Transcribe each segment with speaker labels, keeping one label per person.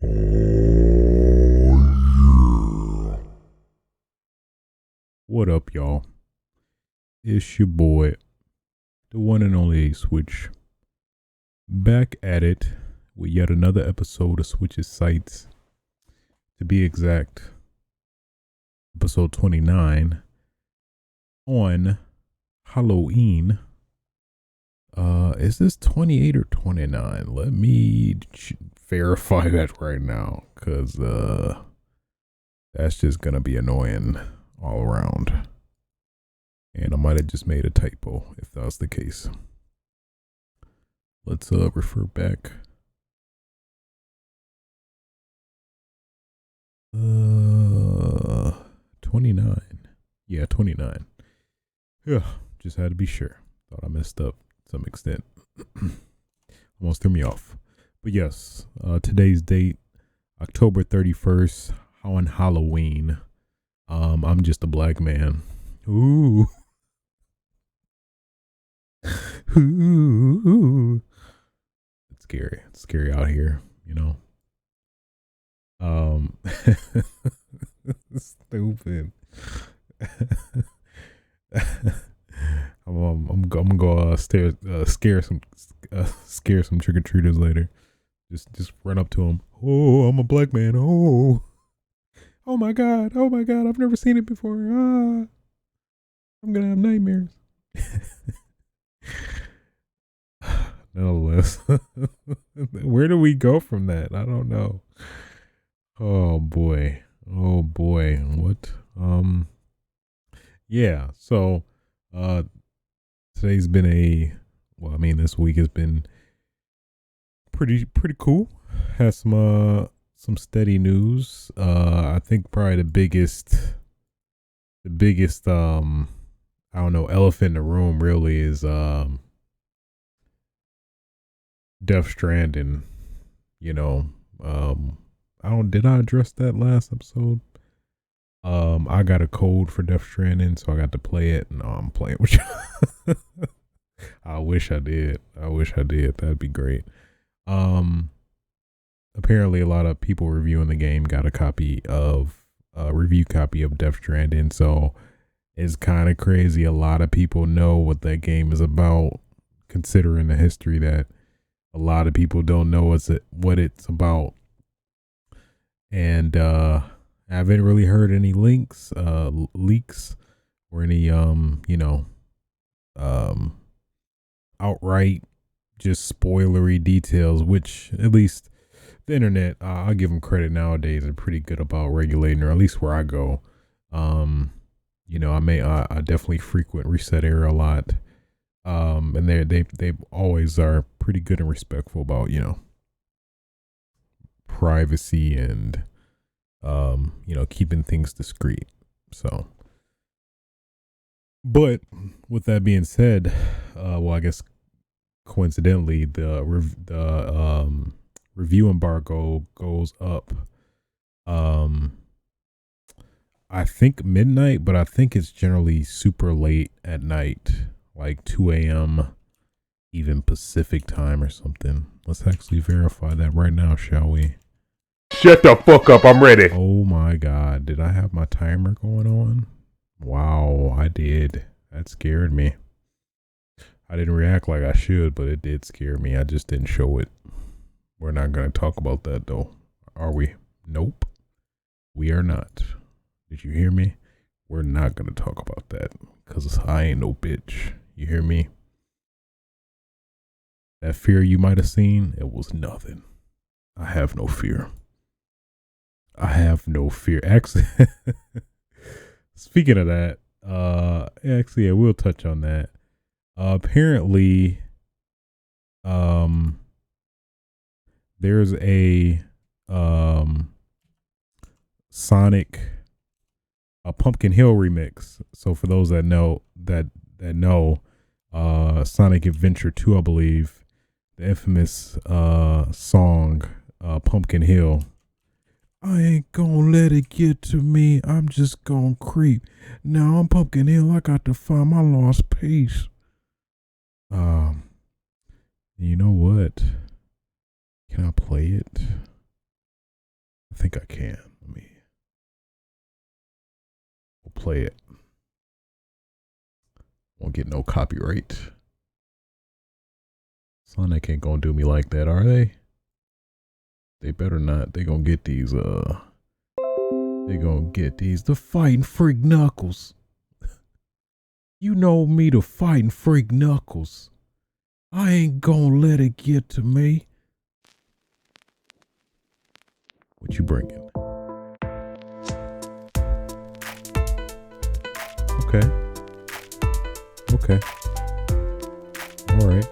Speaker 1: Oh, yeah. What up, y'all? It's your boy, the one and only Switch, back at it with yet another episode of Switch's Sights. To be exact, episode 29 on Halloween. Is this 28 or 29? Let me verify that right now, because that's just gonna be annoying all around. And I might have just made a typo if that was the case. Let's refer back. 29. Yeah, 29. Yeah, just had to be sure. Thought I messed up to some extent. Almost threw me off. But yes, today's date, October 31st, on Halloween. I'm just a black man. Ooh. Ooh. It's scary. It's scary out here, you know. Stupid. I'm gonna go scare some trick or treaters later. Just run up to them. Oh, I'm a black man. Oh my god. I've never seen it before. I'm gonna have nightmares. Nonetheless, where do we go from that? I don't know. Oh boy. What? Yeah. So, today's been this week has been pretty cool. Has some steady news. I think probably the biggest I don't know, elephant in the room really is Death Stranding. Did I address that last episode? I got a code for Death Stranding, so I got to play it. No, I'm playing with you. I wish I did. That'd be great. Apparently a lot of people reviewing the game got a review copy of Death Stranding, so it's kind of crazy. A lot of people know what that game is about, considering the history that a lot of people don't know what it's about. And I haven't really heard any leaks or any outright just spoilery details, which at least the internet, I'll give them credit nowadays, are pretty good about regulating, or at least where I go. I definitely frequent Reset Era a lot. And they always are pretty good and respectful about, privacy and keeping things discreet. So, but with that being said, I guess coincidentally the review embargo goes up I think midnight, but I think it's generally super late at night, like 2 a.m. even Pacific time or something. Let's actually verify that right now, shall we?
Speaker 2: Shut the fuck up, I'm ready.
Speaker 1: Oh my god, did I have my timer going on? Wow, I did. That scared me. I didn't react like I should, but it did scare me. I just didn't show it. We're not going to talk about that though, are we? Nope. We are not. Did you hear me? We're not going to talk about that, because I ain't no bitch. You hear me? That fear you might have seen, it was nothing. I have no fear. Actually, speaking of that, we'll touch on that. Apparently, there's a Sonic, a Pumpkin Hill remix. So for those that know, Sonic Adventure 2, I believe, the infamous song Pumpkin Hill. I ain't gonna let it get to me. I'm just gonna creep. Now I'm Pumpkin Hill. I got to find my lost piece. You know what? Can I play it? I think I can. We'll play it. Won't get no copyright. Sonic ain't gonna do me like that, are they? They better not. They gonna get these, the fighting freak Knuckles. You know me, the fighting freak Knuckles. I ain't gonna let it get to me. What you bringing? Okay. Okay. All right.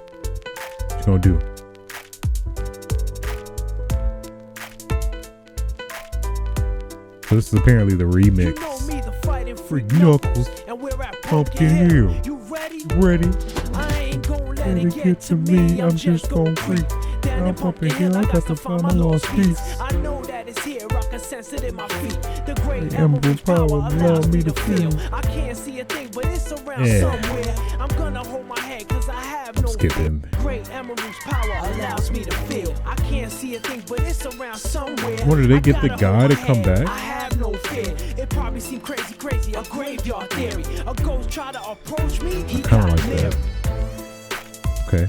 Speaker 1: What you gonna do? So this is apparently the remix.
Speaker 3: You know me, the fighting
Speaker 1: Freak Knuckles.
Speaker 3: And we're at
Speaker 1: Pumpkin Hill.
Speaker 3: You ready?
Speaker 1: Ready?
Speaker 3: I ain't gonna let it get to me. I'm just gonna creep down in Pumpkin Hill. I got to find my lost piece. I know that it's here. I can sense it in my feet. The great emerald power allows me to feel. I can't see a thing, but it's around somewhere. I'm gonna hold my head cause I have no
Speaker 1: skipping.
Speaker 3: Great emerald's power allows me to feel. I can't see a thing, but it's around somewhere.
Speaker 1: What, did they get the guy to come back?
Speaker 3: I have no fear. It probably seemed crazy, a graveyard theory. A ghost try to approach me, he
Speaker 1: Kinda
Speaker 3: got
Speaker 1: like
Speaker 3: near.
Speaker 1: that. Okay.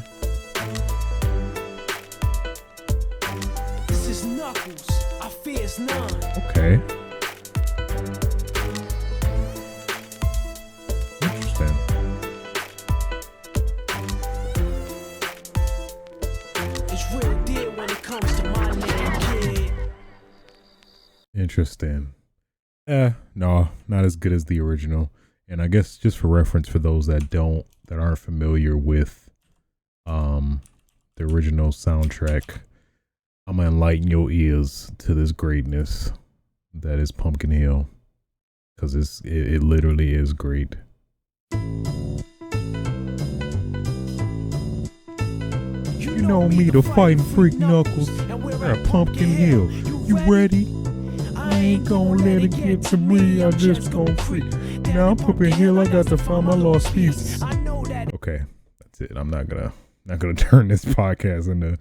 Speaker 3: This is Knuckles, I fears none.
Speaker 1: Okay. Interesting.
Speaker 3: It's real deal when it comes to my name, kid.
Speaker 1: Interesting. No, not as good as the original. And I guess just for reference for those that aren't familiar with the original soundtrack, I'm gonna enlighten your ears to this greatness that is Pumpkin Hill, because it literally is great. You know me, the fighting freak Knuckles,
Speaker 3: and we're
Speaker 1: at Pumpkin Hill. You ready? I ain't gonna let it get to me. I just gonna creep. Now I'm Pumpkin Hill. I got to find my lost piece. Okay, that's it. I'm not gonna turn this podcast into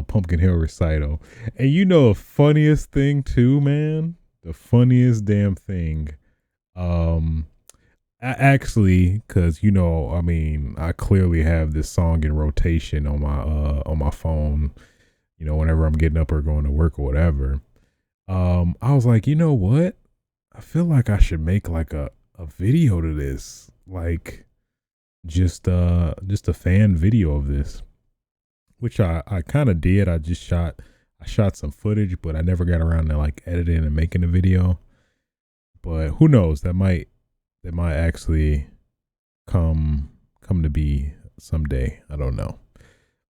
Speaker 1: Pumpkin Hill recital. And you know the funniest thing too, man? The funniest damn thing. Actually, cause I clearly have this song in rotation on my phone. You know, whenever I'm getting up or going to work or whatever. I was like, you know what? I feel like I should make like a video to this, like just a fan video of this, which I kind of did. I shot some footage, but I never got around to like editing and making a video. But who knows? That might actually come to be someday. I don't know.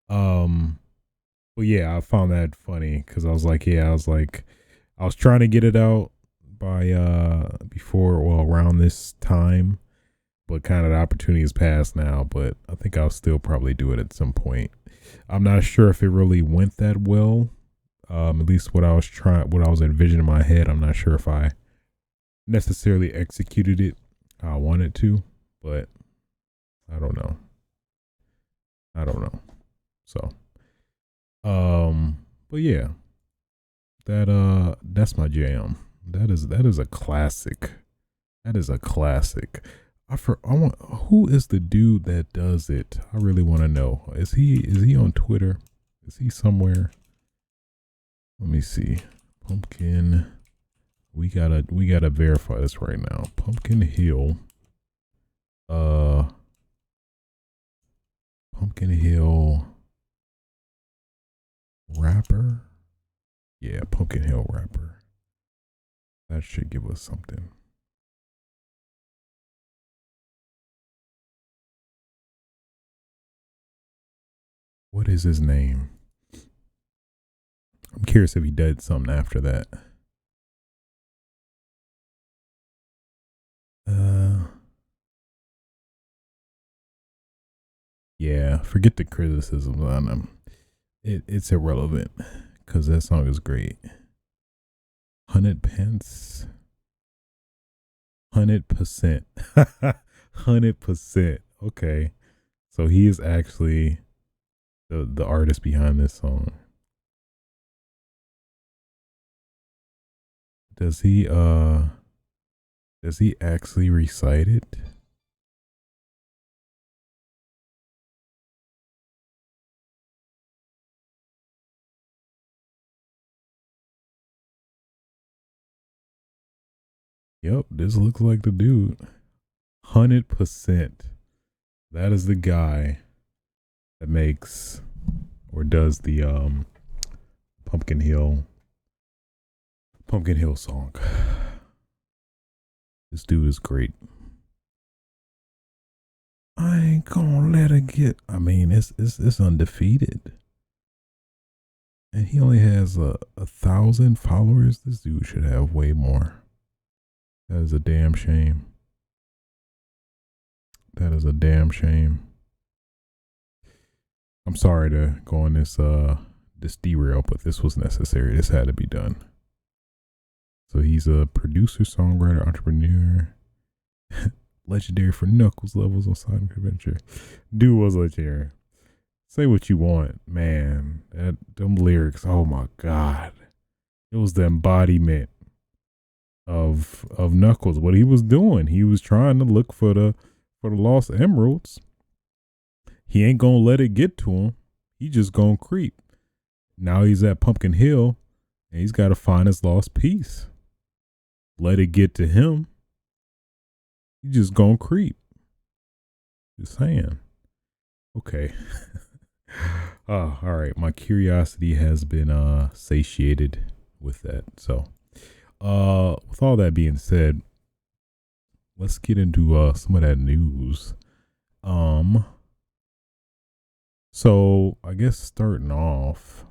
Speaker 1: But yeah, I found that funny because I was trying to get it out by around this time, but kind of the opportunity has passed now. But I think I'll still probably do it at some point. I'm not sure if it really went that well. At least what I was envisioning in my head. I'm not sure if I necessarily executed it how I wanted to, but I don't know. So, but yeah. That's my jam. That is a classic. That is a classic. Who is the dude that does it? I really want to know. Is he on Twitter? Is he somewhere? Let me see. Pumpkin. We gotta verify this right now. Pumpkin Hill. Pumpkin Hill rapper. Yeah, Pumpkin Hill rapper. That should give us something. What is his name? I'm curious if he did something after that. Yeah, forget the criticisms on him. It's irrelevant because that song is great. 100 pence. 100%. 100%. Okay. So he is actually the artist behind this song. Does he actually recite it? Yep, this looks like the dude. 100%. That is the guy that makes or does the Pumpkin Hill song. This dude is great. I ain't gonna let it get. I mean, it's undefeated, and he only has 1,000 followers. This dude should have way more. That is a damn shame. That is a damn shame. I'm sorry to go on this derail, but this was necessary. This had to be done. So he's a producer, songwriter, entrepreneur, legendary for Knuckles levels on Sonic Adventure. Dude was legendary. Say what you want, man. Them lyrics, oh my God. It was the embodiment of Knuckles. What he was doing. He was trying to look for the lost emeralds. He ain't gonna let it get to him. He just gonna creep. Now he's at Pumpkin Hill and he's gotta find his lost piece. Let it get to him. He just gonna creep. Just saying. Okay. All right. My curiosity has been satiated with that. So with all that being said, let's get into some of that news. So I guess starting off,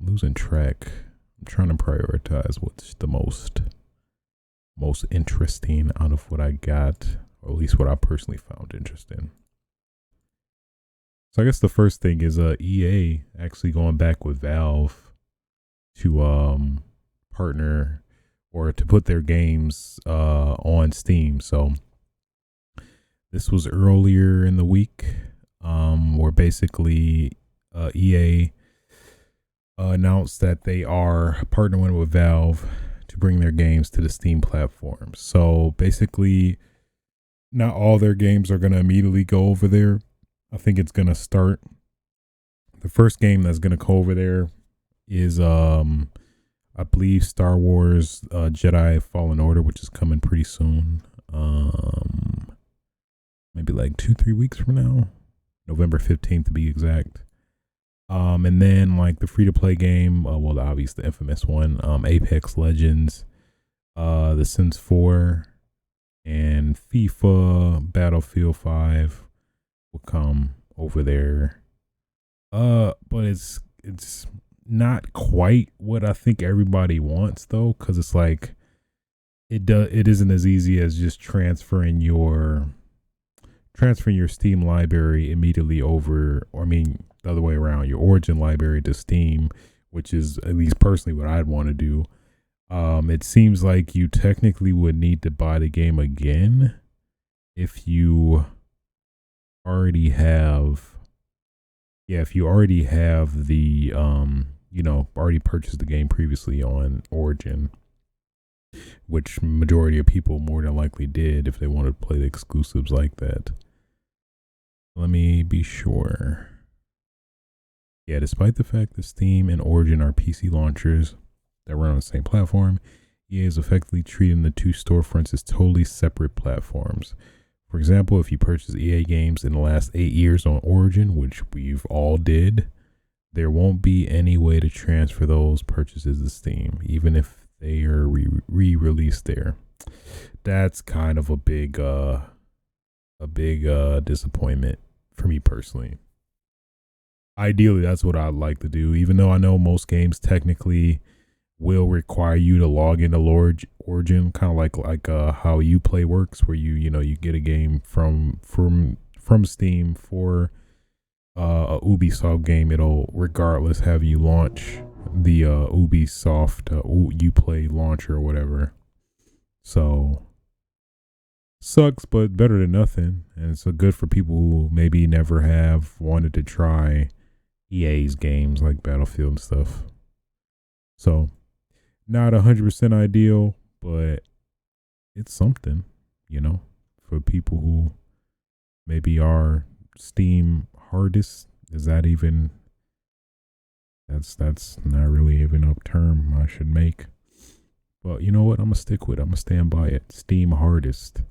Speaker 1: I'm losing track. I'm trying to prioritize what's the most interesting out of what I got, or at least what I personally found interesting. So I guess the first thing is EA actually going back with Valve to partner or to put their games on Steam. So this was earlier in the week, where basically EA announced that they are partnering with Valve to bring their games to the Steam platform. So basically, not all their games are going to immediately go over there. I think it's going to start. The first game that's going to go over there is, I believe, Star Wars Jedi Fallen Order, which is coming pretty soon. Maybe like 2-3 weeks from now, November 15th to be exact. And then like the free-to-play game, well, obviously the infamous one, Apex Legends, The Sims 4, and FIFA Battlefield 5 will come over there. But it's not quite what I think everybody wants though, because it's like it isn't as easy as just transferring your Steam library immediately over, or I mean the other way around, your Origin library to Steam, which is at least personally what I'd want to do. It seems like you technically would need to buy the game again if you already have the already purchased the game previously on Origin, which majority of people more than likely did if they wanted to play the exclusives like that. Let me be sure. Yeah, despite the fact that Steam and Origin are PC launchers that run on the same platform, EA is effectively treating the two storefronts as totally separate platforms. For example, if you purchase EA games in the last 8 years on Origin, which we've all did, there won't be any way to transfer those purchases to Steam, even if they are re-released there. That's kind of a big disappointment for me personally. Ideally, that's what I'd like to do, even though I know most games technically will require you to log into Origin, kind of like how Uplay works, where you get a game from Steam for a Ubisoft game. It'll regardless have you launch the Ubisoft Uplay launcher or whatever. So sucks, but better than nothing, and it's good for people who maybe never have wanted to try EA's games like Battlefield and stuff. So Not 100% ideal, but it's something, for people who maybe are Steam hardest. Is that even? That's not really even a term I should make. But you know what? I'm gonna stick with it. I'm gonna stand by it. Steam hardest.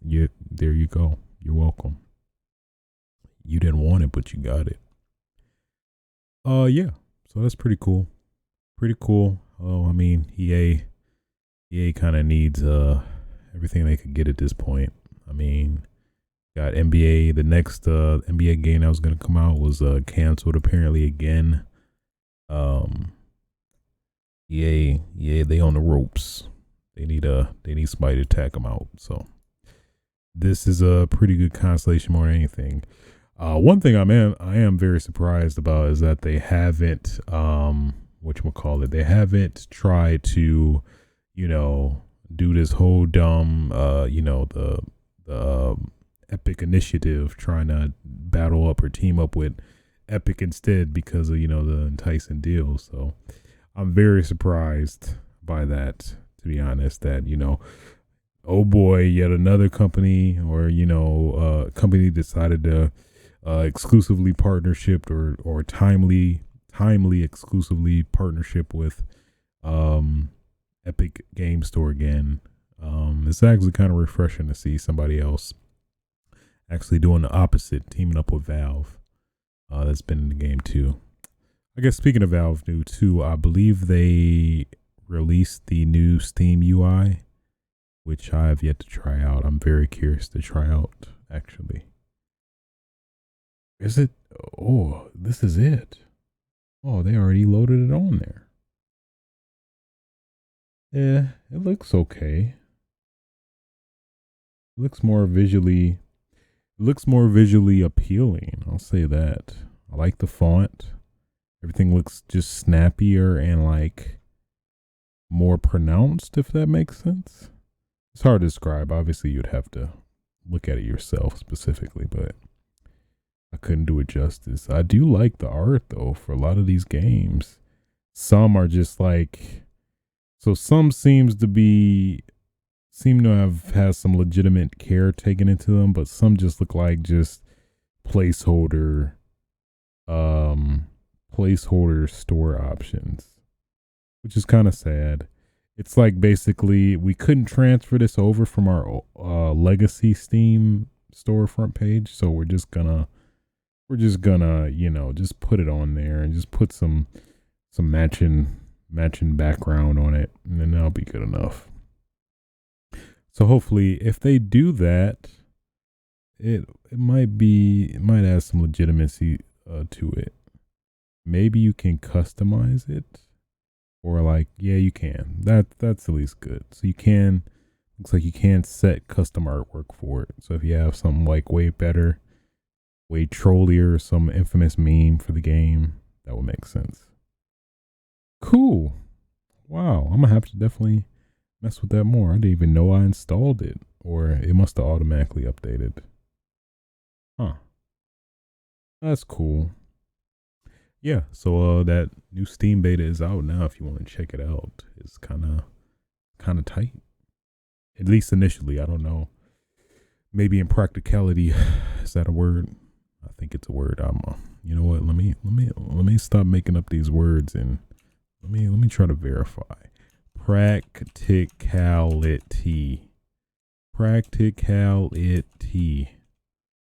Speaker 1: Yeah, there you go. You're welcome. You didn't want it, but you got it. Yeah. So that's pretty cool. Pretty cool. Oh, I mean, EA kind of needs everything they could get at this point. I mean, got NBA. The next NBA game that was gonna come out was canceled apparently again. EA, they on the ropes. They need somebody to tag them out. So this is a pretty good consolation more than anything. One thing I am very surprised about is that they haven't they haven't tried to, do this whole dumb the Epic initiative trying to battle up or team up with Epic instead because of, the enticing deal. So I'm very surprised by that, to be honest, that, oh boy, yet another company or, company decided to exclusively partnership or timely exclusively partnership with Epic Game Store again. It's actually kind of refreshing to see somebody else actually doing the opposite, teaming up with Valve. That's been in the game too. I guess speaking of Valve new too, I believe they released the new Steam UI, which I have yet to try out. I'm very curious to try out, actually. Is it? Oh, this is it. Oh, they already loaded it on there. Yeah, it looks okay. It looks more visually appealing. I'll say that. I like the font. Everything looks just snappier and like more pronounced, if that makes sense. It's hard to describe. Obviously, you'd have to look at it yourself specifically, but I couldn't do it justice. I do like the art though for a lot of these games. Some are just like, so some seem to have had some legitimate care taken into them, but some just look like just placeholder store options, which is kind of sad. It's like basically we couldn't transfer this over from our legacy Steam storefront page, so we're just gonna just put it on there and just put some matching background on it, and then that'll be good enough. So hopefully, if they do that, it might add some legitimacy to it. Maybe you can customize it, or like, yeah, you can. That's at least good. So you can, looks like you can set custom artwork for it. So if you have something like way better, way trollier, or some infamous meme for the game, that would make sense. Cool. Wow, I'm gonna have to definitely mess with that more. I didn't even know I installed it, or it must have automatically updated. Huh. That's cool. Yeah, so that new Steam beta is out now if you want to check it out. It's kind of tight. At least initially, I don't know. Maybe in practicality, is that a word? I think it's a word. You know what? Let me stop making up these words and let me try to verify. Practicality.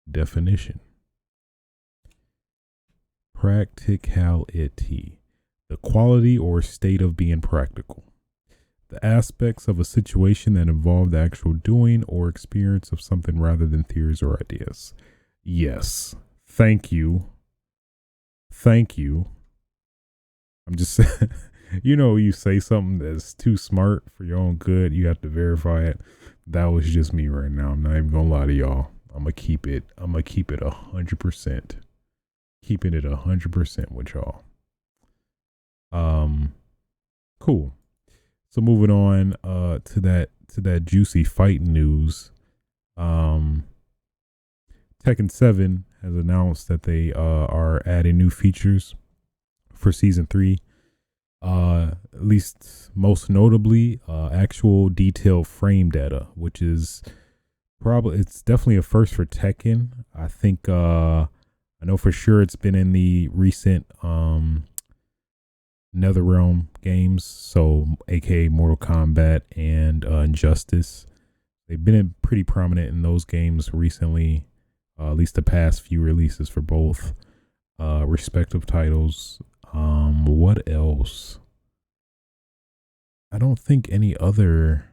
Speaker 1: Definition. Practicality. The quality or state of being practical. The aspects of a situation that involve the actual doing or experience of something rather than theories or ideas. Yes. Thank you. I'm just saying, you say something that's too smart for your own good, you have to verify it. That was just me right now. I'm not even gonna lie to y'all. I'm gonna keep it 100%. Keeping it 100% with y'all. Cool. So moving on to that juicy fight news. Tekken 7 has announced that they are adding new features for season 3. At least most notably, actual detailed frame data, which is it's definitely a first for Tekken. I think I know for sure it's been in the recent NetherRealm games, so aka Mortal Kombat and Injustice. They've been pretty prominent in those games recently, at least the past few releases for both respective titles. What else? I don't think any other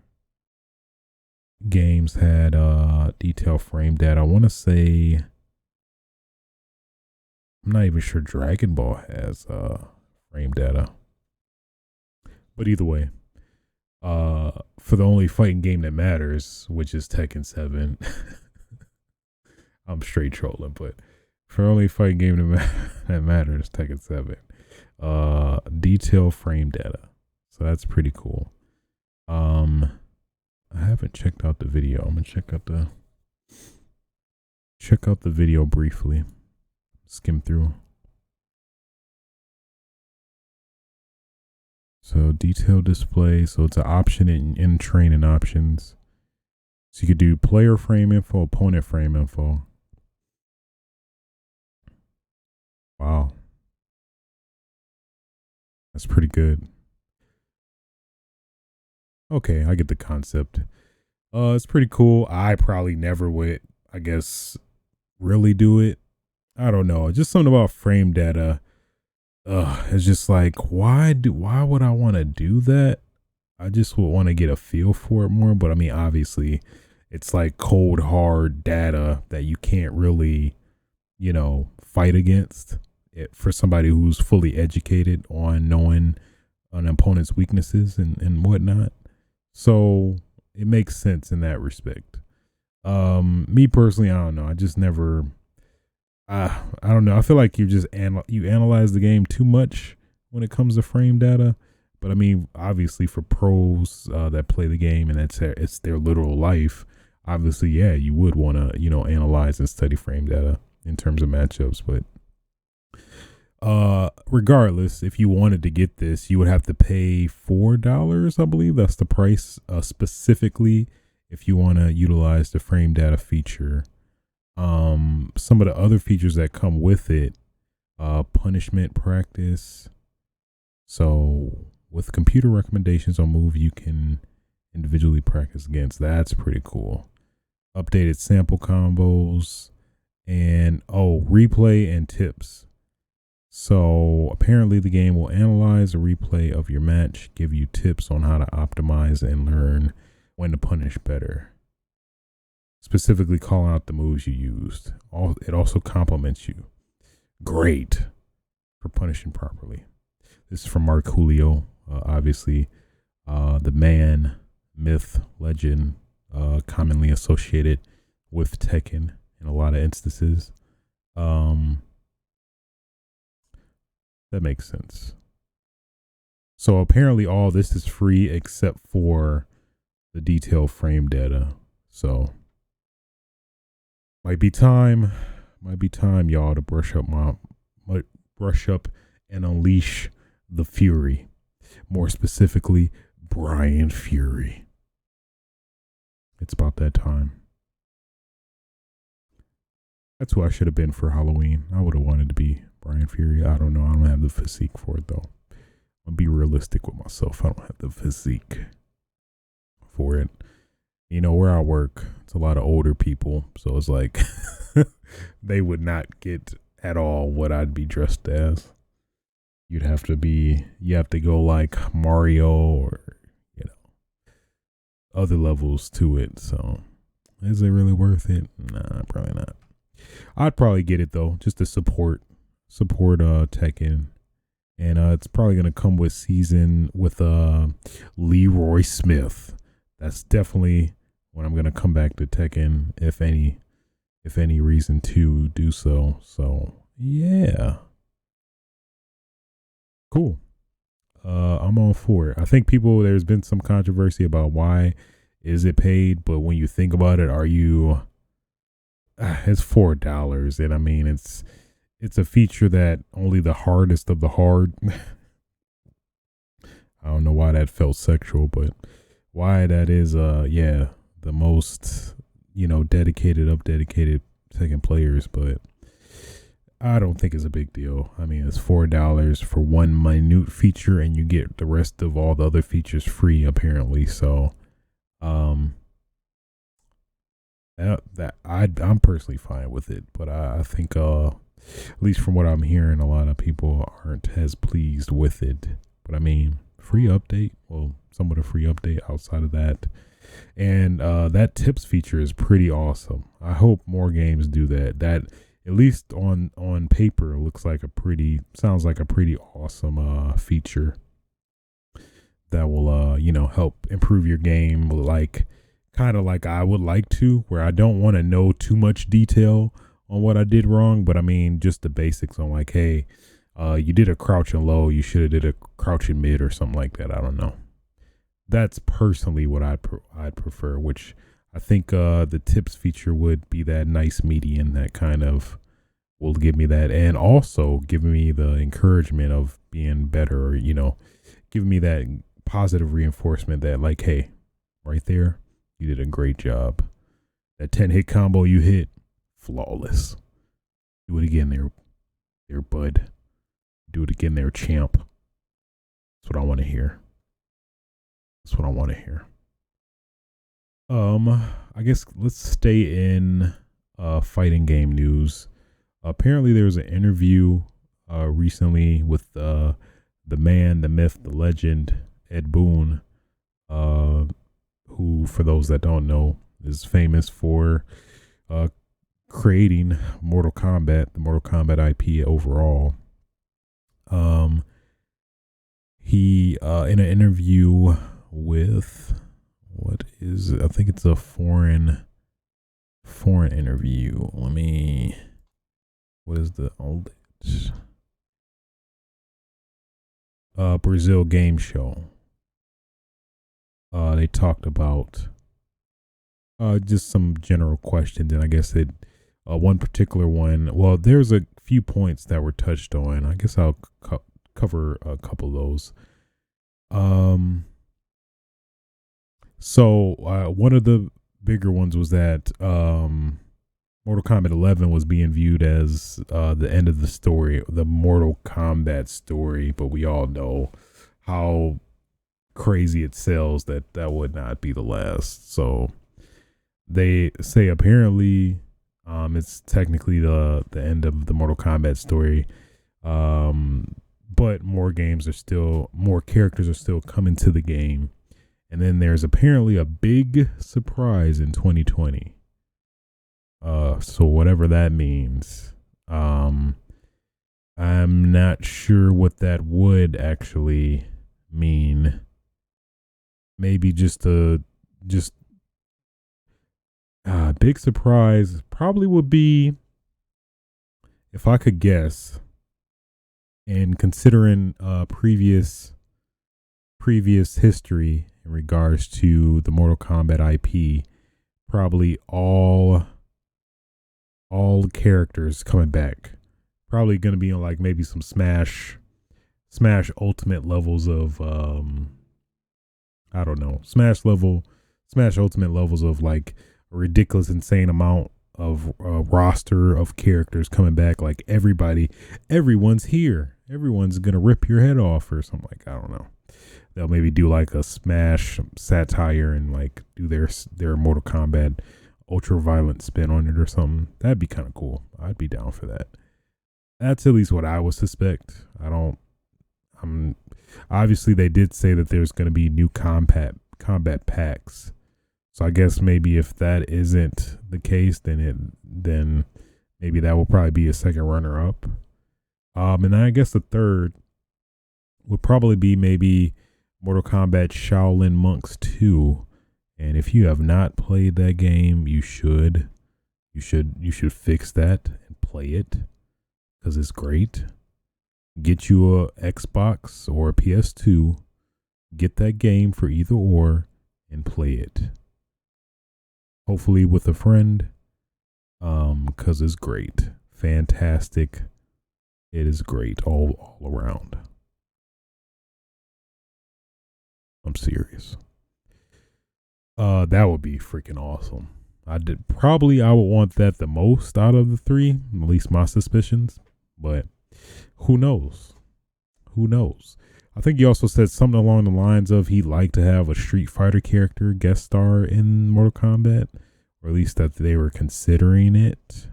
Speaker 1: games had detailed frame data. I want to say, I'm not even sure Dragon Ball has frame data. But either way, for the only fighting game that matters, which is Tekken 7, I'm straight trolling, but for the only fighting game that matters, Tekken 7, detailed frame data. So that's pretty cool. I haven't checked out the video. I'm gonna check out the video briefly. Skim through. So detailed display. So it's an option in training options. So you could do player frame info, opponent frame info. Wow. That's pretty good. Okay, I get the concept. It's pretty cool. I probably never would, I guess, really do it. I don't know. Just something about frame data. It's just like, why would I want to do that? I just would want to get a feel for it more. But I mean, obviously, it's like cold, hard data that you can't really, fight against. For somebody who's fully educated on knowing an opponent's weaknesses and whatnot. So it makes sense in that respect. Me personally, I don't know. I just never. I don't know. I feel like you analyze the game too much when it comes to frame data. But I mean, obviously, for pros that play the game and it's their literal life, obviously, yeah, you would want to analyze and study frame data in terms of matchups. But regardless, if you wanted to get this, you would have to pay $4. I believe that's the price specifically if you want to utilize the frame data feature. Some of the other features that come with it, punishment practice. So with computer recommendations on move, you can individually practice against. That's pretty cool. Updated sample combos and replay and tips. So apparently the game will analyze a replay of your match, give you tips on how to optimize and learn when to punish better. Specifically calling out the moves you used. It also compliments you. Great for punishing properly. This is from Mark Julio. Obviously, the man, myth, legend, commonly associated with Tekken in a lot of instances. That makes sense. So apparently all this is free except for the detailed frame data. So might be time, y'all, to brush up and unleash the fury. More specifically, Brian Fury. It's about that time. That's who I should have been for Halloween. I would have wanted to be Brian Fury. I don't know. I don't have the physique for it, though. I'll be realistic with myself. I don't have the physique for it. Where I work, it's a lot of older people. So it's like they would not get at all what I'd be dressed as. You have to go like Mario or, other levels to it. So is it really worth it? Nah, probably not. I'd probably get it though, just to support Tekken. And it's probably gonna come with season with Leroy Smith. That's definitely when I'm gonna come back to Tekken, if any reason to do so. So yeah. Cool. I'm all for it. I think there's been some controversy about why is it paid, but when you think about it, it's $4, and I mean it's a feature that only the hardest of the hard I don't know why that felt sexual, but why that is, yeah, the most, dedicated Tekken players, but I don't think it's a big deal. I mean, it's $4 for one minute feature, and you get the rest of all the other features free, apparently. So, I'm personally fine with it, but I think, at least from what I'm hearing, a lot of people aren't as pleased with it. But I mean, free update, well, somewhat a free update outside of that. And that tips feature is pretty awesome. I hope more games do that. That, at least on paper, sounds like a pretty awesome feature that will help improve your game, like kind of like I would like to, where I don't want to know too much detail on what I did wrong, but I mean just the basics on, like, hey, you did a crouching low, you should have did a crouching mid or something like that. I don't know. That's personally what I'd prefer, which I think the tips feature would be that nice median that kind of will give me that, and also give me the encouragement of being better, or giving me that positive reinforcement that, like, hey, right there, you did a great job. That 10-hit combo you hit, flawless. Do it again there, bud. Do it again there, champ. That's what I want to hear. I guess let's stay in fighting game news. Apparently there was an interview recently with the man, the myth, the legend, Ed Boon, who, for those that don't know, is famous for creating Mortal Kombat, the Mortal Kombat IP overall. He in an interview with, I think it's a foreign interview. What is the old Brazil game show? They talked about just some general questions, and I guess one particular one. Well, there's a few points that were touched on. I guess I'll cover a couple of those. So one of the bigger ones was that Mortal Kombat 11 was being viewed as the end of the story, the Mortal Kombat story, but we all know how crazy it sells that would not be the last. So they say apparently it's technically the end of the Mortal Kombat story, but more characters are still coming to the game. And then there's apparently a big surprise in 2020. So whatever that means, I'm not sure what that would actually mean. Maybe just a big surprise probably would be, if I could guess, and considering previous history in regards to the Mortal Kombat IP, probably all characters coming back. Probably going to be on, like, maybe some Smash Ultimate levels of I don't know, Smash Ultimate levels of, like, a ridiculous, insane amount of roster of characters coming back. Like, everyone's here. Everyone's gonna rip your head off or something, like, I don't know. They'll maybe do like a Smash satire and, like, do their Mortal Kombat ultra violent spin on it or something. That'd be kind of cool. I'd be down for that. That's at least what I would suspect. Obviously they did say that there's going to be new combat packs. So I guess maybe if that isn't the case, then maybe that will probably be a second runner up. And I guess the third would probably be maybe Mortal Kombat Shaolin Monks 2. And if you have not played that game, you should fix that and play it, because it's great. Get you a Xbox or a PS2, get that game for either or, and play it. Hopefully with a friend, because it's great. Fantastic. It is great all around. I'm serious. That would be freaking awesome. I would want that the most out of the three, at least my suspicions. But who knows? Who knows? I think he also said something along the lines of he'd like to have a Street Fighter character guest star in Mortal Kombat, or at least that they were considering it.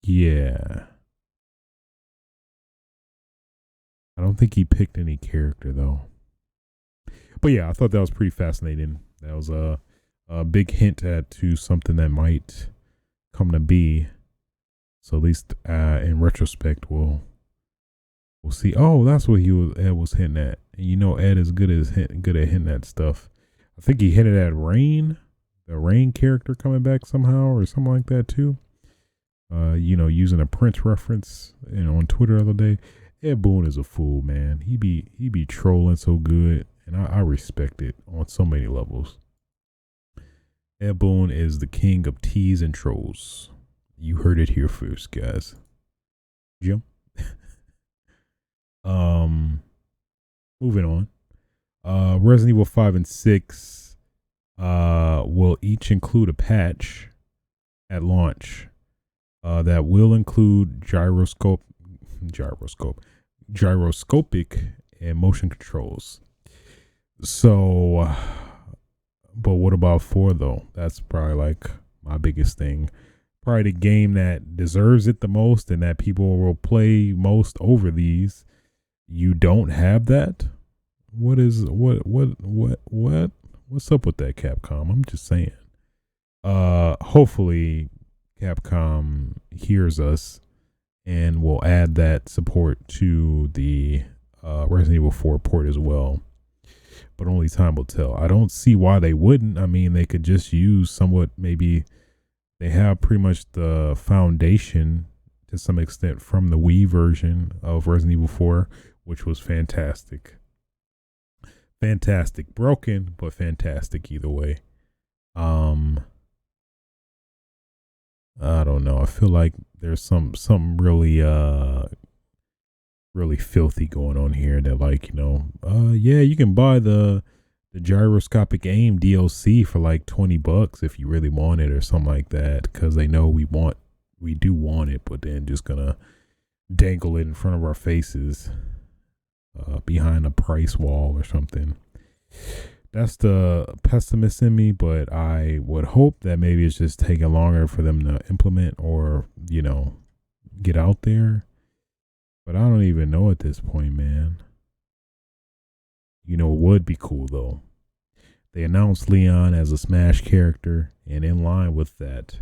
Speaker 1: Yeah. I don't think he picked any character though. But yeah, I thought that was pretty fascinating. That was a big hint to something that might come to be. So at least in retrospect, we'll see. Oh, that's what Ed was hinting at. And you know, Ed is good at hitting at stuff. I think he hinted at Rain, the Rain character coming back somehow, or something like that too. Using a Prince reference, on Twitter the other day. Ed Boon is a fool, man. He be trolling so good, and I respect it on so many levels. Ed Boon is the king of teas and trolls. You heard it here first, guys. Jim. Moving on. Resident Evil 5 and 6 will each include a patch at launch that will include gyroscopic and motion controls. So, but what about 4 though? That's probably like my biggest thing. Probably the game that deserves it the most and that people will play most over these. You don't have that? What's up with that, Capcom? I'm just saying. Hopefully Capcom hears us and will add that support to the Resident Evil 4 port as well. But only time will tell. I don't see why they wouldn't. I mean, they could just use somewhat, maybe they have pretty much the foundation to some extent from the Wii version of Resident Evil 4, which was fantastic. Fantastic. Broken, but fantastic either way. I don't know. I feel like there's something really really filthy going on here that, like, yeah, you can buy the gyroscopic aim DLC for like $20 if you really want it or something like that, because they know we do want it, but then just gonna dangle it in front of our faces behind a price wall or something. That's the pessimist in me, but I would hope that maybe it's just taking longer for them to implement or, get out there. But I don't even know at this point, man. It would be cool though. They announced Leon as a Smash character, and in line with that,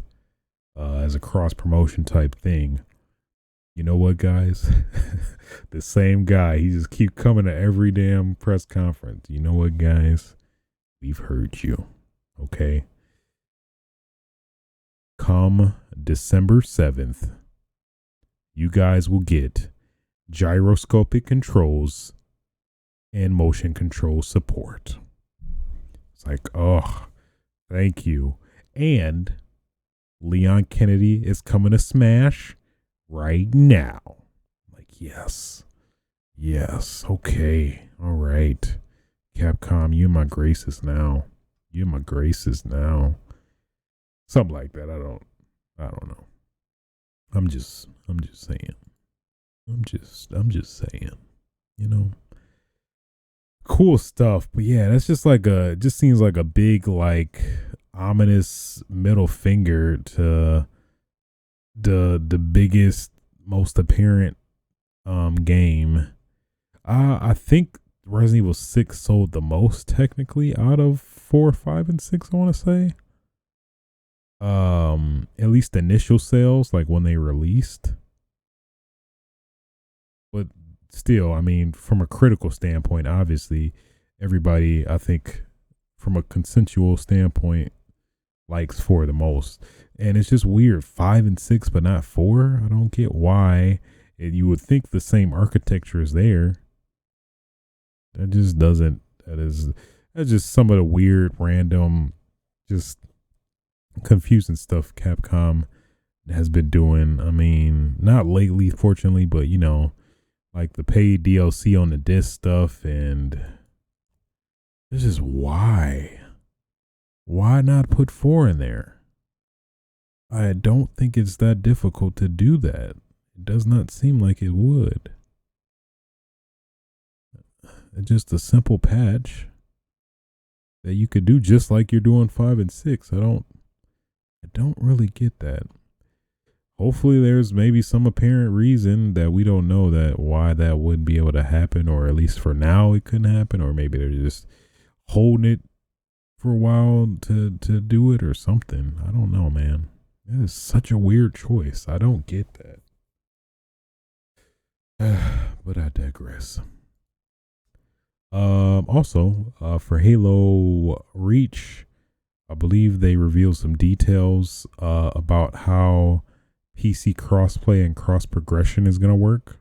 Speaker 1: as a cross promotion type thing. You know what, guys? The same guy. He just keep coming to every damn press conference. You know what, guys? We've heard you. Okay. Come December 7th, you guys will get gyroscopic controls and motion control support. It's like, oh, thank you. And Leon Kennedy is coming to Smash right now. Like, yes, okay, all right, Capcom, you're my graces now. Something like that. I don't know. I'm just saying. I'm just saying. Cool stuff, but yeah, that's just like it just seems like a big, like, ominous middle finger to the biggest, most apparent game. I think Resident Evil 6 sold the most technically out of 4, 5, and 6, I want to say. At least initial sales, like when they released. But still, I mean, from a critical standpoint, obviously, everybody, I think, from a consensual standpoint, likes 4 the most. And it's just weird, 5 and 6, but not 4. I don't get why. You would think the same architecture is there. That just doesn't. That's just some of the weird, random, just confusing stuff Capcom has been doing. I mean, not lately, fortunately, but you know, like the paid DLC on the disc stuff, and this is why. Why not put 4 in there? I don't think it's that difficult to do that. It does not seem like it would. Just a simple patch that you could do just like you're doing 5 and 6. I don't really get that. Hopefully there's maybe some apparent reason that we don't know that why that wouldn't be able to happen, or at least for now it couldn't happen, or maybe they're just holding it for a while to do it or something. I don't know, man. That is such a weird choice. I don't get that. But I digress. Also, for Halo Reach, I believe they revealed some details about how PC crossplay and cross progression is going to work.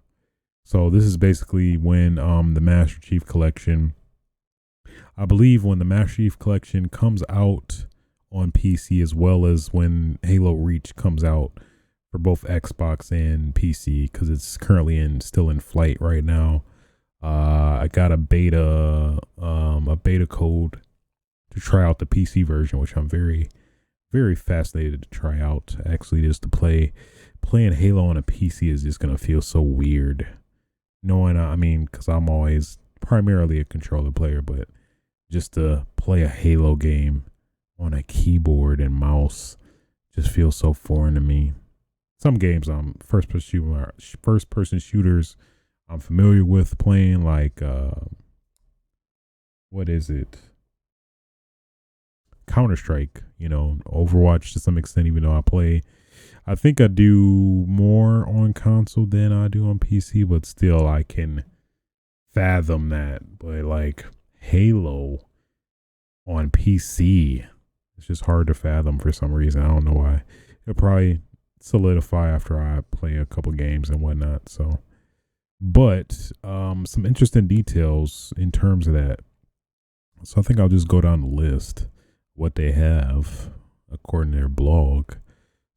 Speaker 1: So this is basically when the Master Chief Collection, I believe when the Master Chief Collection comes out on PC, as well as when Halo Reach comes out for both Xbox and PC, because it's currently still in flight right now. I got a beta code to try out the PC version, which I'm very, very fascinated to try out. Actually, just to playing Halo on a PC is just gonna feel so weird. Knowing, I mean, because I'm always primarily a controller player, but just to play a Halo game on a keyboard and mouse just feels so foreign to me. Some games, first person shooters, I'm familiar with playing, like what is it? Counter-Strike, you know, Overwatch to some extent, even though I think I do more on console than I do on PC, but still I can fathom that. But like Halo on PC, it's just hard to fathom for some reason. I don't know why. It'll probably solidify after I play a couple games and whatnot. So, but some interesting details in terms of that. So I think I'll just go down the list what they have according to their blog.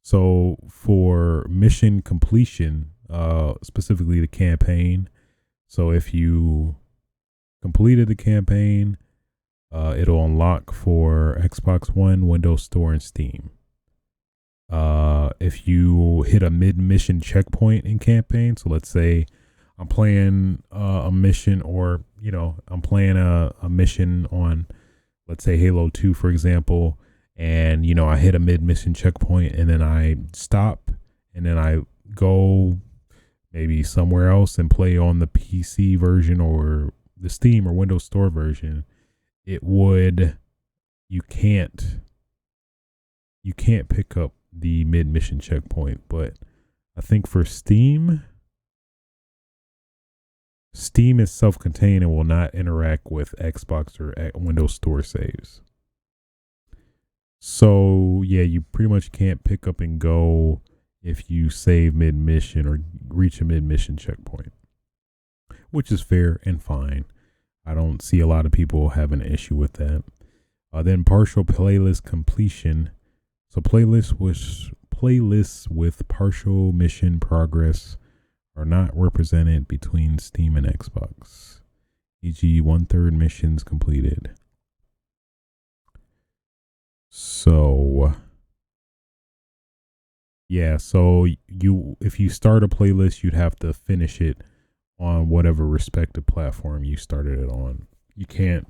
Speaker 1: So for mission completion, specifically the campaign. So if you completed the campaign, it'll unlock for Xbox One, Windows Store, and Steam. If you hit a mid-mission checkpoint in campaign, so let's say I'm playing a mission, or you know, I'm playing a mission on, let's say Halo 2, for example, and you know, I hit a mid-mission checkpoint and then I stop and then I go maybe somewhere else and play on the PC version or the Steam or Windows Store version, you can't pick up the mid-mission checkpoint. But I think for Steam is self-contained and will not interact with Xbox or Windows Store saves. So yeah, you pretty much can't pick up and go if you save mid-mission or reach a mid-mission checkpoint, which is fair and fine. I don't see a lot of people having an issue with that. Then partial playlist completion. So playlists with partial mission progress are not represented between Steam and Xbox, e.g. 1/3 missions completed. So yeah, so if you start a playlist, you'd have to finish it on whatever respective platform you started it on. You can't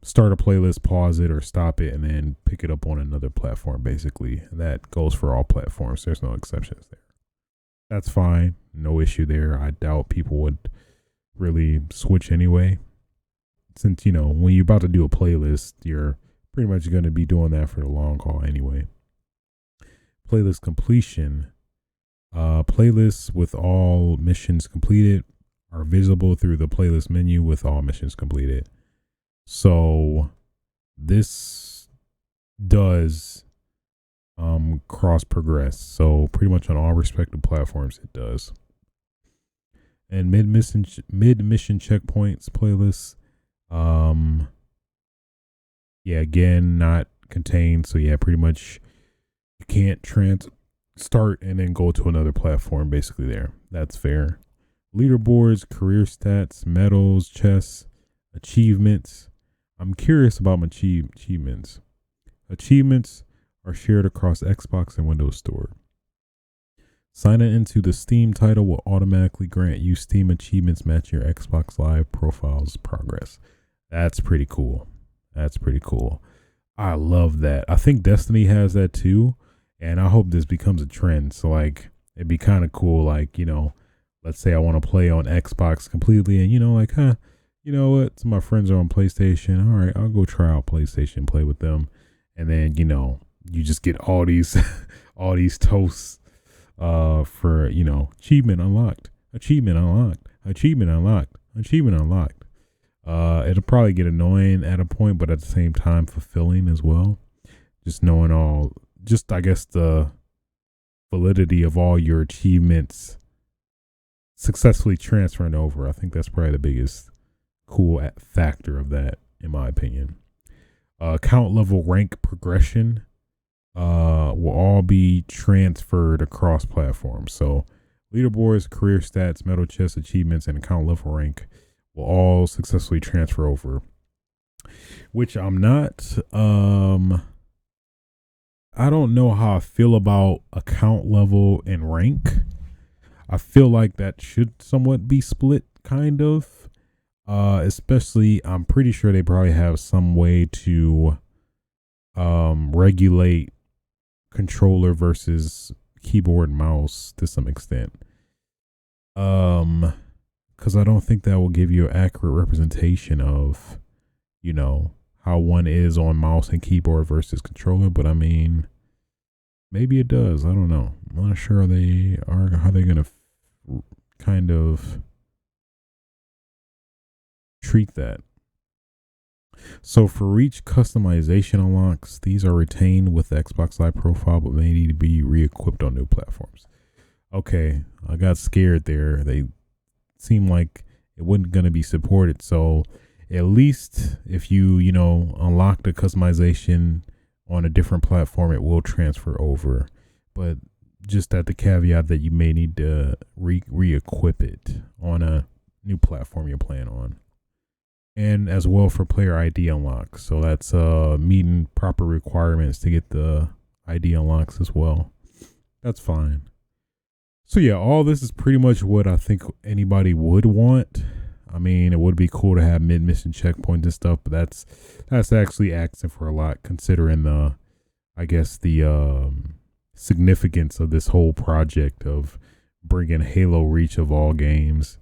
Speaker 1: start a playlist, pause it, or stop it, and then pick it up on another platform, basically. That goes for all platforms. There's no exceptions there. That's fine. No issue there. I doubt people would really switch anyway. Since, you know, when you're about to do a playlist, you're pretty much going to be doing that for the long haul anyway. Playlist completion. Playlists with all missions completed are visible through the playlist menu with all missions completed. So this does cross progress. So pretty much on all respective platforms it does. And mid mission checkpoints playlists, yeah, again, not contained. So yeah, pretty much you can't start and then go to another platform basically there. That's fair. Leaderboards, career stats, medals, chests, achievements. I'm curious about my achievements. Achievements are shared across Xbox and Windows Store. Signing into the Steam title will automatically grant you Steam achievements matching your Xbox Live profile's progress. That's pretty cool. That's pretty cool. I love that. I think Destiny has that too. And I hope this becomes a trend. So like, it'd be kind of cool. Like, you know, let's say I want to play on Xbox completely and, you know, like, you know what? Some of my friends are on PlayStation. All right, I'll go try out PlayStation, play with them. And then, you know, you just get all these, all these toasts, for, you know, achievement unlocked, achievement unlocked, achievement unlocked, achievement unlocked. It'll probably get annoying at a point, but at the same time fulfilling as well. Just knowing all, just I guess the validity of all your achievements successfully transferring over. I think that's probably the biggest cool factor of that, in my opinion. Count level rank progression will all be transferred across platforms. So leaderboards, career stats, medal chest, achievements, and account level rank will all successfully transfer over. Which I'm not, I don't know how I feel about account level and rank. I feel like that should somewhat be split, kind of. Especially, I'm pretty sure they probably have some way to regulate controller versus keyboard and mouse to some extent. Because I don't think that will give you an accurate representation of, you know, how one is on mouse and keyboard versus controller. But I mean, maybe it does. I don't know. I'm not sure how they're gonna kind of treat that. So for each customization unlocks, these are retained with the Xbox Live profile, but may need to be re-equipped on new platforms. Okay, I got scared there. They seemed like it wasn't going to be supported. So at least if you know, unlock the customization on a different platform, it will transfer over. But just at the caveat that you may need to re-equip it on a new platform you're playing on. And as well for player ID unlocks. So that's meeting proper requirements to get the ID unlocks as well. That's fine. So yeah, all this is pretty much what I think anybody would want. I mean, it would be cool to have mid-mission checkpoints and stuff, but that's actually asking for a lot, considering the, I guess, the significance of this whole project of bringing Halo Reach of all games,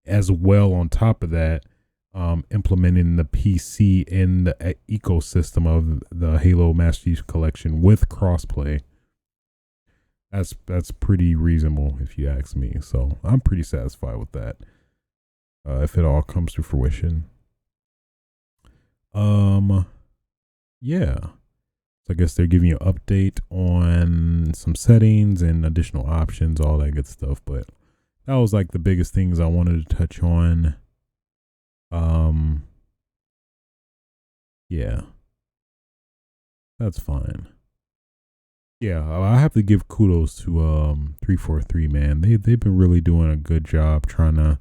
Speaker 1: as well on top of that, implementing the PC in the ecosystem of the Halo Master Chief Collection with crossplay. That's pretty reasonable if you ask me. So I'm pretty satisfied with that. If it all comes to fruition. Yeah. So I guess they're giving you an update on some settings and additional options, all that good stuff. But that was like the biggest things I wanted to touch on. Yeah. That's fine. Yeah, I have to give kudos to 343, man. They've been really doing a good job trying to,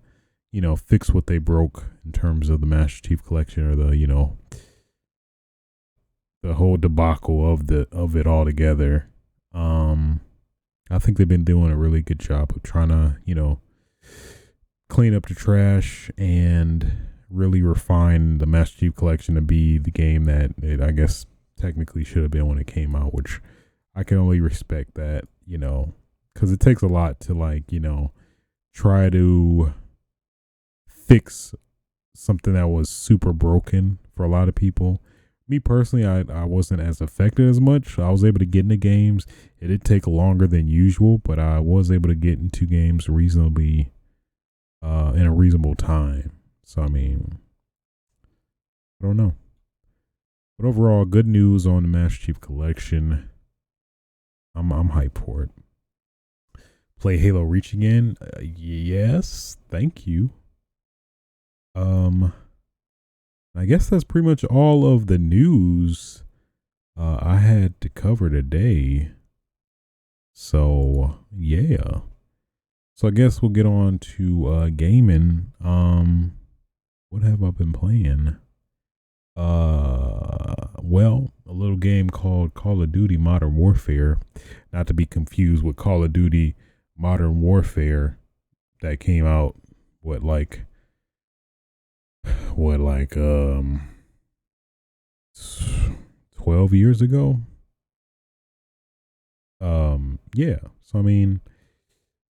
Speaker 1: you know, fix what they broke in terms of the Master Chief Collection, or the, you know, the whole debacle of it all together. I think they've been doing a really good job of trying to, you know, clean up the trash and really refine the Master Chief Collection to be the game that it, I guess, technically should have been when it came out, which I can only respect that, you know, because it takes a lot to, like, you know, try to fix something that was super broken for a lot of people. Me personally, I wasn't as affected as much. I was able to get into games. It did take longer than usual, but I was able to get into games reasonably in a reasonable time. So, I mean, I don't know. But overall, good news on the Master Chief Collection. I'm hyped for it. Play Halo Reach again? Yes, thank you. I guess that's pretty much all of the news I had to cover today. So yeah. So I guess we'll get on to gaming. What have I been playing? Well, a little game called Call of Duty Modern Warfare, not to be confused with Call of Duty Modern Warfare that came out what like 12 years ago. Yeah. So I mean,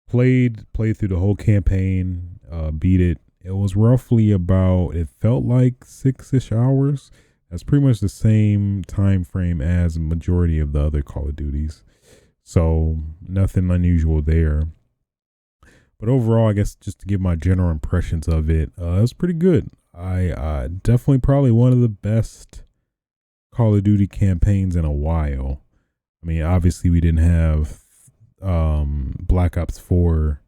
Speaker 1: played through the whole campaign, beat it. It was roughly about, it felt like 6-ish hours. That's pretty much the same time frame as majority of the other Call of Duties. So nothing unusual there. But overall, I guess just to give my general impressions of it, it was pretty good. I definitely probably one of the best Call of Duty campaigns in a while. I mean, obviously we didn't have Black Ops 4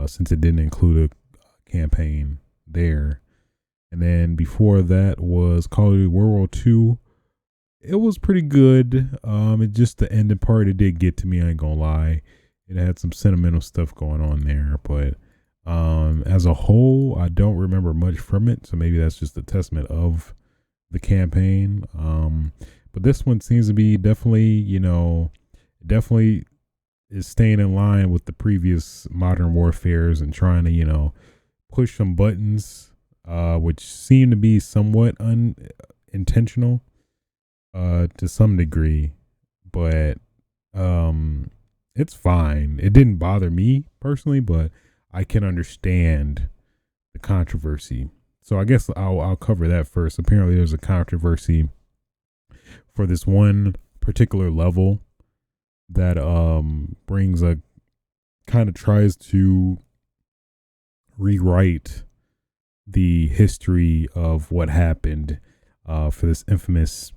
Speaker 1: since it didn't include a campaign there. And then before that was Call of Duty World War II. It was pretty good. It just, the ending part, it did get to me, I ain't gonna lie. It had some sentimental stuff going on there, but as a whole, I don't remember much from it. So maybe that's just a testament of the campaign. But this one seems to be definitely is staying in line with the previous Modern Warfares and trying to, push some buttons, which seem to be somewhat unintentional to some degree. But it's fine. It didn't bother me personally, but I can understand the controversy. So I guess I'll cover that first. Apparently there's a controversy for this one particular level that brings a, kind of tries to rewrite the history of what happened for this infamous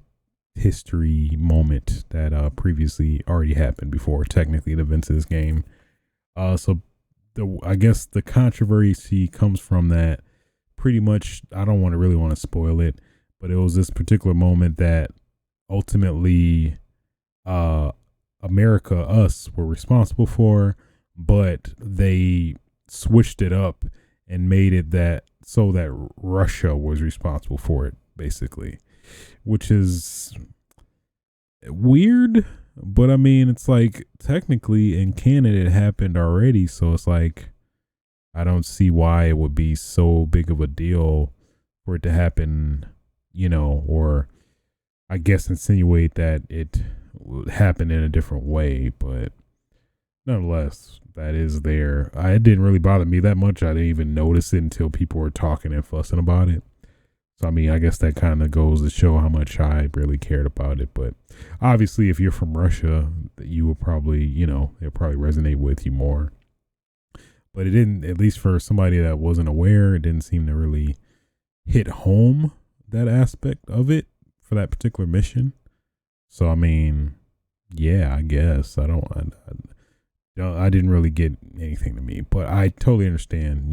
Speaker 1: history moment that previously already happened before technically the events of this game. So I guess the controversy comes from that pretty much, I don't really want to spoil it, but it was this particular moment that ultimately America, us, were responsible for, but they switched it up and made it that so that Russia was responsible for it, basically, which is weird. But I mean, it's like technically in canon it happened already, so it's like I don't see why it would be so big of a deal for it to happen, or I guess insinuate that it happened in a different way. But nonetheless, that is there. It didn't really bother me that much. I didn't even notice it until people were talking and fussing about it. So I mean, I guess that kind of goes to show how much I really cared about it. But obviously, if you're from Russia, you will probably, it'll probably resonate with you more. But it didn't, at least for somebody that wasn't aware, it didn't seem to really hit home, that aspect of it for that particular mission. So I mean, yeah, I guess I didn't really get anything to me, but I totally understand,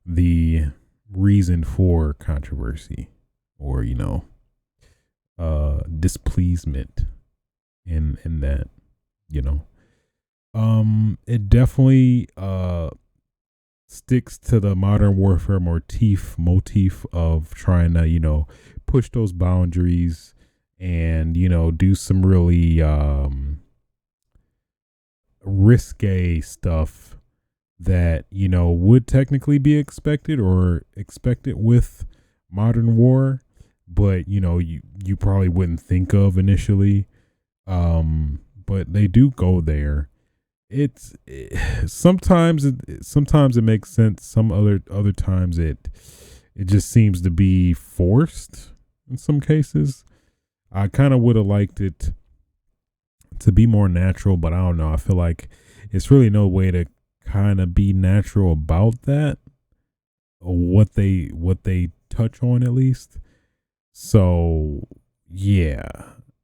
Speaker 1: the reason for controversy or, displeasement in that, it definitely sticks to the Modern Warfare motif of trying to, push those boundaries and, do some really risque stuff that, would technically be expected with modern war, but, you probably wouldn't think of initially. But they do go there. Sometimes it makes sense. Some other times it just seems to be forced in some cases. I kind of would have liked it to be more natural, but I don't know. I feel like it's really no way to kind of be natural about that, or what they touch on at least. So yeah.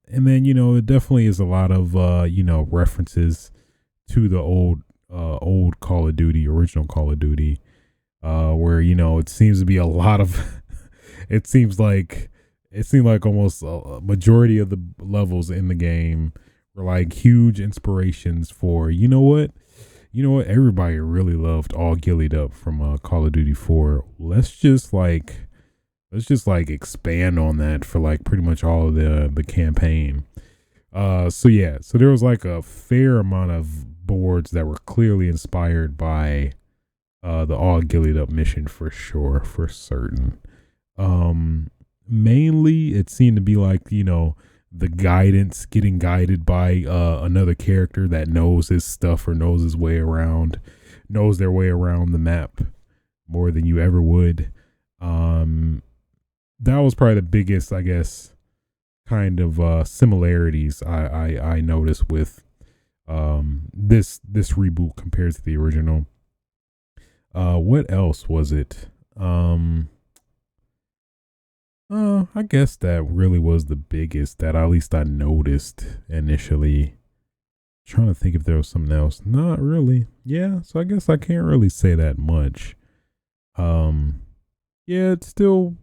Speaker 1: And then, it definitely is a lot of, references to the old Call of Duty, original Call of Duty, where, it seems to be a lot of, it seemed like almost a majority of the levels in the game for like huge inspirations for, everybody really loved All Gillied Up from Call of Duty 4. Let's just like expand on that for like pretty much all of the campaign. So there was like a fair amount of boards that were clearly inspired by the All Gillied Up mission for sure, for certain. Mainly it seemed to be like, the guidance, getting guided by another character that knows his stuff or knows their way around the map more than you ever would. That was probably the biggest, I guess, kind of similarities I noticed with this reboot compared to the original. What else was it? I guess that really was the biggest that at least I noticed initially. Trying to think if there was something else. Not really. Yeah, so I guess I can't really say that much. Yeah, it still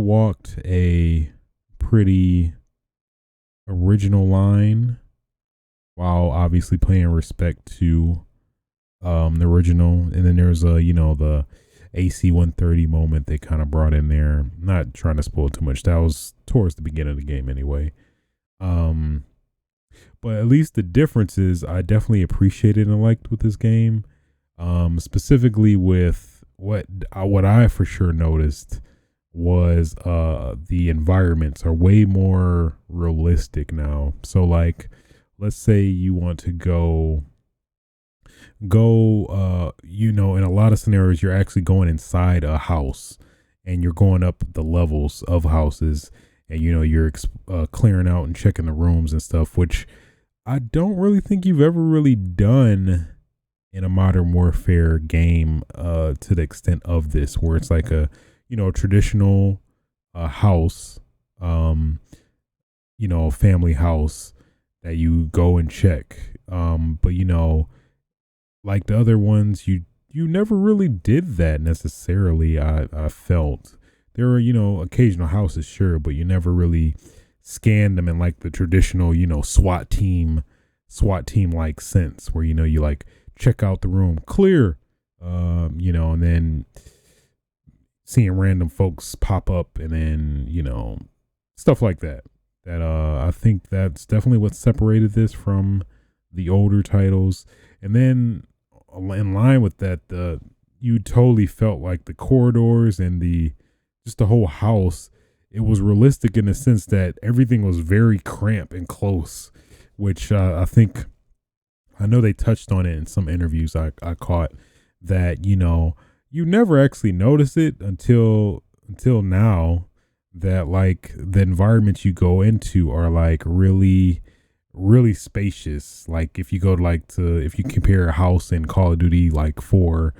Speaker 1: walked a pretty original line while obviously paying respect to the original. And then there's the AC-130 moment they kind of brought in there. Not trying to spoil too much. That was towards the beginning of the game anyway. But at least the differences I definitely appreciated and liked with this game. Specifically with what I for sure noticed was the environments are way more realistic now. So like, let's say you want to go in a lot of scenarios you're actually going inside a house and you're going up the levels of houses, and you're clearing out and checking the rooms and stuff, which I don't really think you've ever really done in a Modern Warfare game to the extent of this, where it's like a traditional house, family house that you go and check, but like the other ones, you never really did that necessarily. I felt there were occasional houses, sure, but you never really scanned them in like the traditional SWAT team like sense, where you like check out the room, clear, and then seeing random folks pop up, and then stuff like that. I think that's definitely what separated this from the older titles. And then in line with that, you totally felt like the corridors and the whole house, it was realistic in the sense that everything was very cramped and close, which I know they touched on it in some interviews I caught, that you never actually notice it until now, that like the environments you go into are like really really spacious. Like if you go if you compare a house in Call of Duty like 4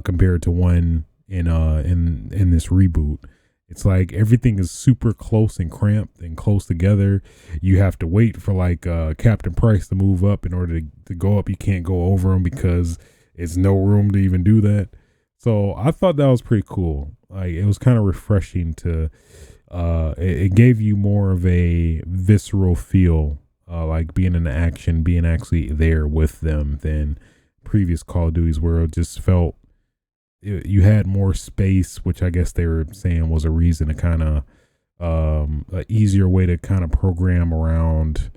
Speaker 1: compared to one in this reboot, it's like everything is super close and cramped and close together. You have to wait for like Captain Price to move up in order to go up. You can't go over him because it's no room to even do that. So I thought that was pretty cool. Like it was kind of refreshing to it gave you more of a visceral feel, like being in the action, being actually there with them, than previous Call of Duties, where it just felt you had more space, which I guess they were saying was a reason to kind of an easier way to kind of program around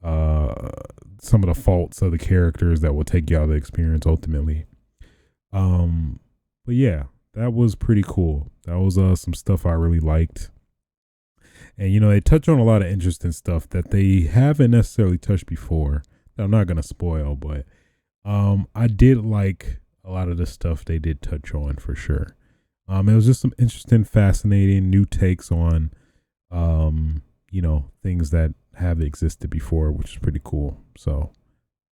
Speaker 1: some of the faults of the characters that will take you out of the experience ultimately. But yeah, that was pretty cool. That was some stuff I really liked. And they touch on a lot of interesting stuff that they haven't necessarily touched before, that I'm not gonna spoil, but I did like a lot of the stuff they did touch on for sure. It was just some interesting, fascinating new takes on things that have existed before, which is pretty cool. So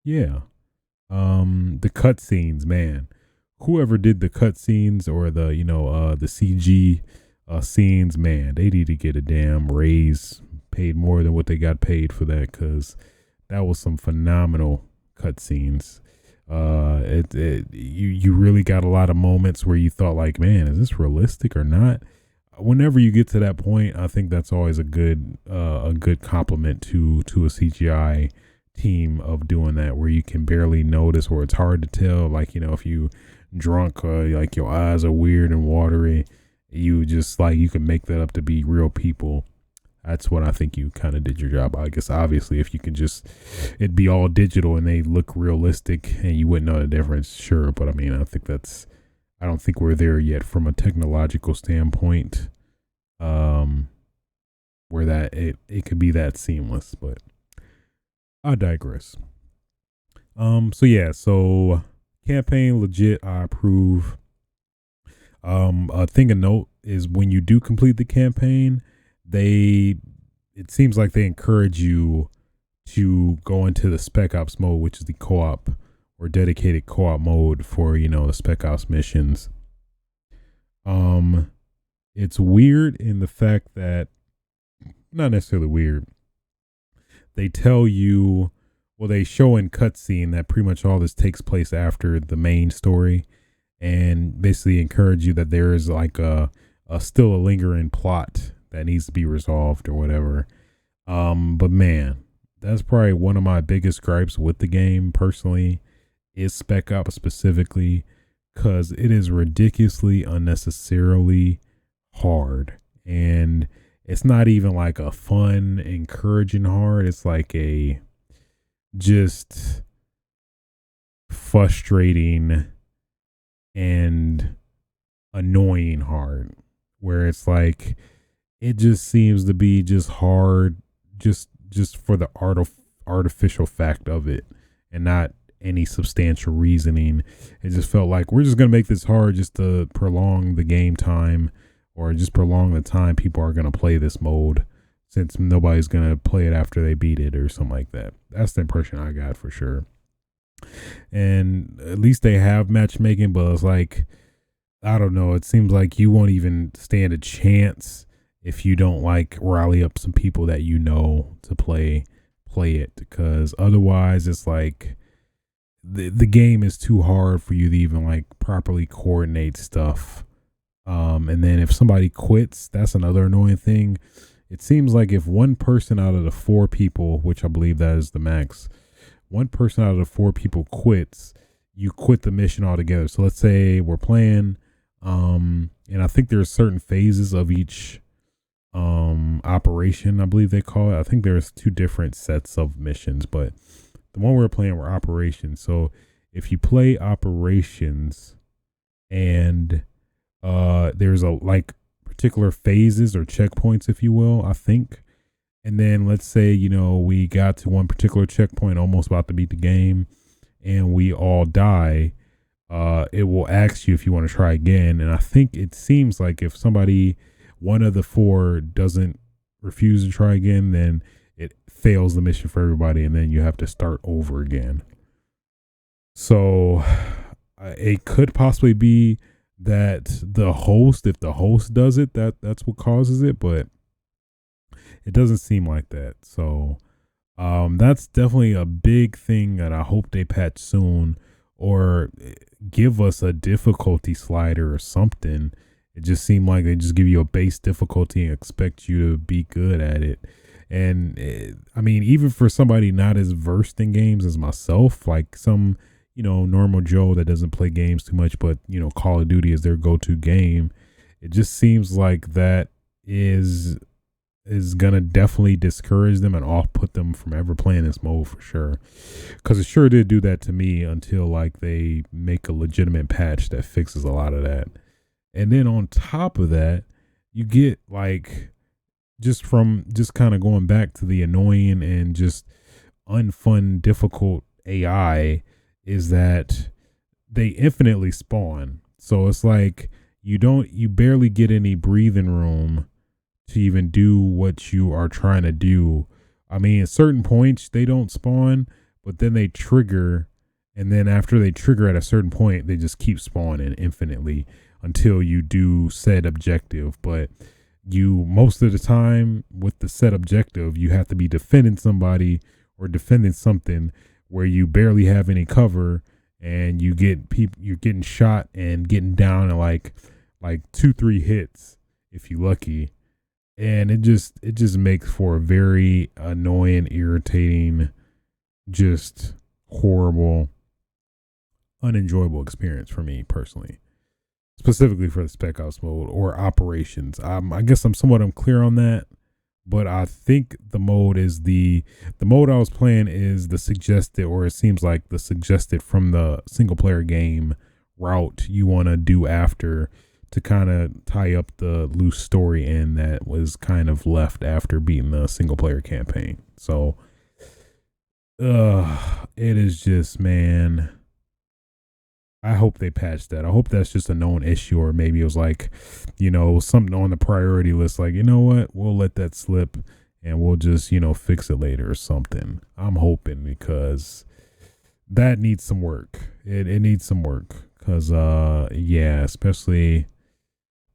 Speaker 1: yeah. The cutscenes, man. Whoever did the cutscenes or the the CG scenes, man, they need to get a damn raise, paid more than what they got paid for that, because that was some phenomenal cutscenes. You really got a lot of moments where you thought like, man, is this realistic or not? whenever you get to that point, I think that's always a good compliment to a CGI team of doing that, where you can barely notice, or it's hard to tell, like, you know, if you drunk, like your eyes are weird and watery, you just like, you can make that up to be real people. That's what I think you kind of did your job. I guess obviously if you can just, it'd be all digital and they look realistic and you wouldn't know the difference, sure, but I mean, I don't think we're there yet from a technological standpoint, where that it could be that seamless, but I digress. So campaign legit, I approve. A thing of note is when you do complete the campaign, it seems like they encourage you to go into the Spec Ops mode, which is the co-op or dedicated co-op mode for, you know, the Spec Ops missions. It's weird in the fact that, not necessarily weird, they tell you, well, they show in cutscene that pretty much all this takes place after the main story, and basically encourage you that there is like a still a lingering plot that needs to be resolved or whatever. But man, that's probably one of my biggest gripes with the game personally, is Spec Ops specifically, because it is ridiculously unnecessarily hard, and it's not even like a fun, encouraging hard. It's like a just frustrating and annoying hard, where it's like, it just seems to be just hard just for the artificial fact of it, and not any substantial reasoning. It just felt like, we're just going to make this hard just to prolong the game time, or just prolong the time people are going to play this mode, since nobody's going to play it after they beat it or something like that. That's the impression I got for sure. And at least they have matchmaking, but it's like, I don't know, it seems like you won't even stand a chance if you don't like rally up some people that you know to play it, because otherwise it's like the game is too hard for you to even like properly coordinate stuff. And then if somebody quits, that's another annoying thing. It seems like if one person out of the 4 people, which I believe that is the max, one person out of the 4 people quits, you quit the mission altogether. So let's say we're playing, and I think there's certain phases of each operation, I believe they call it. I think there's 2 different sets of missions, but the one we're playing were operations. So if you play operations and there's a like particular phases or checkpoints, if you will, I think, and then let's say, you know, we got to one particular checkpoint, almost about to beat the game, and we all die, it will ask you if you want to try again. And I think it seems like if one of the 4 doesn't refuse to try again, then it fails the mission for everybody, and then you have to start over again. So it could possibly be that if the host does it, that's what causes it, but it doesn't seem like that. So that's definitely a big thing that I hope they patch soon, or give us a difficulty slider or something. It just seemed like they just give you a base difficulty and expect you to be good at it. And I mean, even for somebody not as versed in games as myself, like some, you know, normal Joe that doesn't play games too much, but, you know, Call of Duty is their go-to game, it just seems like that is gonna definitely discourage them and off-put them from ever playing this mode for sure. Because it sure did do that to me, until like they make a legitimate patch that fixes a lot of that. And then on top of that, you get like, just kind of going back to the annoying and just unfun, difficult AI, is that they infinitely spawn. So it's like you barely get any breathing room to even do what you are trying to do. I mean, at certain points they don't spawn, but then they trigger, and then after they trigger at a certain point, they just keep spawning infinitely until you do said objective. But you, most of the time with the set objective, you have to be defending somebody or defending something where you barely have any cover, and you're getting shot and getting down in like 2-3 hits, if you lucky. And it just makes for a very annoying, irritating, just horrible, unenjoyable experience for me personally, specifically for the Spec Ops mode or operations. I guess I'm somewhat unclear on that, but I think the mode is the mode I was playing is the suggested, or it seems like the suggested from the single player game route you want to do after, to kind of tie up the loose story end that was kind of left after beating the single player campaign. So, it is just, man, I hope they patch that. I hope that's just a known issue, or maybe it was like, something on the priority list, like, you know what, we'll let that slip and we'll just, fix it later or something. I'm hoping, because that needs some work. It needs some work, because, especially,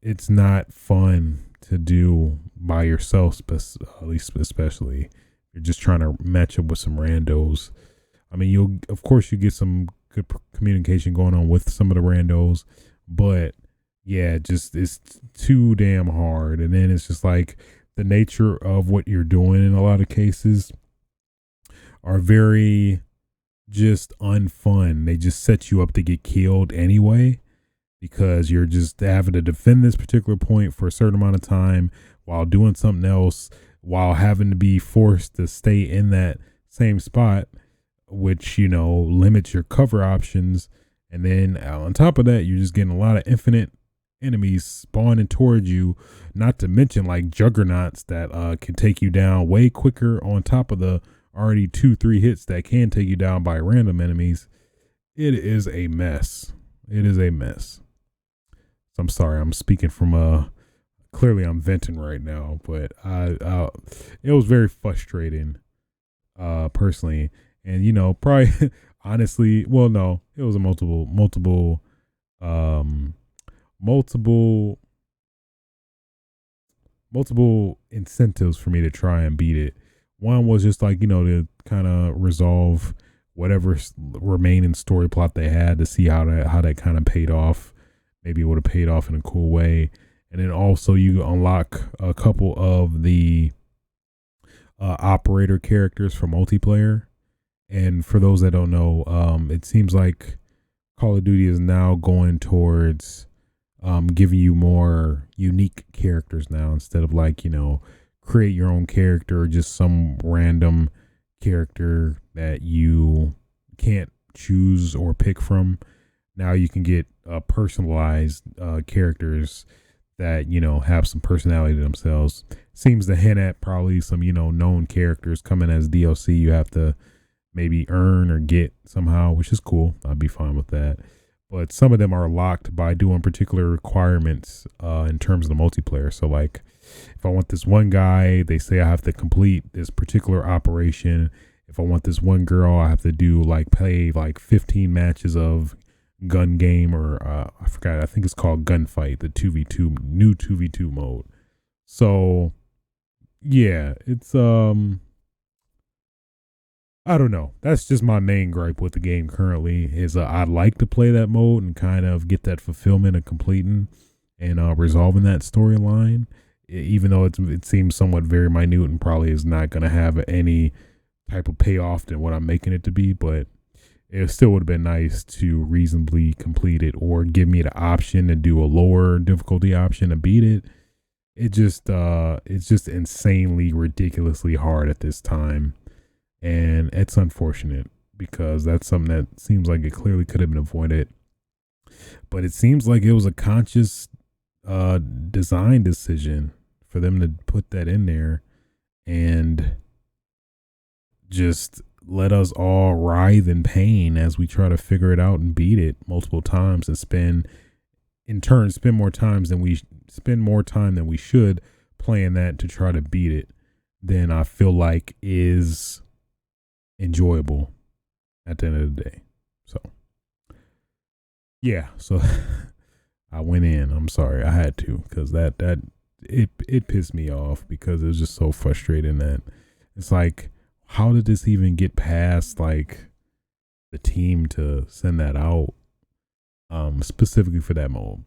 Speaker 1: it's not fun to do by yourself, at least especially. You're just trying to match up with some randos. I mean, you get some good communication going on with some of the randos, but yeah, just it's too damn hard. And then it's just like the nature of what you're doing in a lot of cases are very just unfun. They just set you up to get killed anyway, because you're just having to defend this particular point for a certain amount of time while doing something else, while having to be forced to stay in that same spot, which, limits your cover options. And then on top of that, you're just getting a lot of infinite enemies spawning towards you, not to mention like juggernauts that can take you down way quicker, on top of the already 2-3 hits that can take you down by random enemies. It is a mess. It is a mess. So I'm sorry, I'm speaking from clearly I'm venting right now, but it was very frustrating, personally. And probably honestly, well, no, it was a multiple incentives for me to try and beat it. One was just like, to kind of resolve whatever remaining story plot they had, to see how that kind of paid off. Maybe it would have paid off in a cool way. And then also you unlock a couple of the operator characters for multiplayer. And for those that don't know, it seems like Call of Duty is now going towards giving you more unique characters now, instead of like, create your own character or just some random character that you can't choose or pick from. Now you can get personalized characters that, have some personality to themselves. Seems to hint at probably some, known characters coming as DLC you have to maybe earn or get somehow, which is cool. I'd be fine with that. But some of them are locked by doing particular requirements in terms of the multiplayer. So like, if I want this one guy, they say I have to complete this particular operation. If I want this one girl, I have to play 15 matches of gun game, or I forgot, I think it's called Gunfight, the 2v2, new 2v2 mode. So yeah, it's I don't know. That's just my main gripe with the game currently, is I'd like to play that mode and kind of get that fulfillment of completing and resolving that storyline, even though it seems somewhat very minute and probably is not going to have any type of payoff than what I'm making it to be. But it still would have been nice to reasonably complete it, or give me the option to do a lower difficulty option to beat it. It's just insanely, ridiculously hard at this time. And it's unfortunate, because that's something that seems like it clearly could have been avoided. But it seems like it was a conscious design decision for them to put that in there and just let us all writhe in pain as we try to figure it out and beat it multiple times, and spend more time than we should playing that to try to beat it, than I feel like is enjoyable at the end of the day. So yeah, so I went in. I'm sorry, I had to, because it pissed me off, because it was just so frustrating that it's like, how did this even get past like the team to send that out specifically for that mode?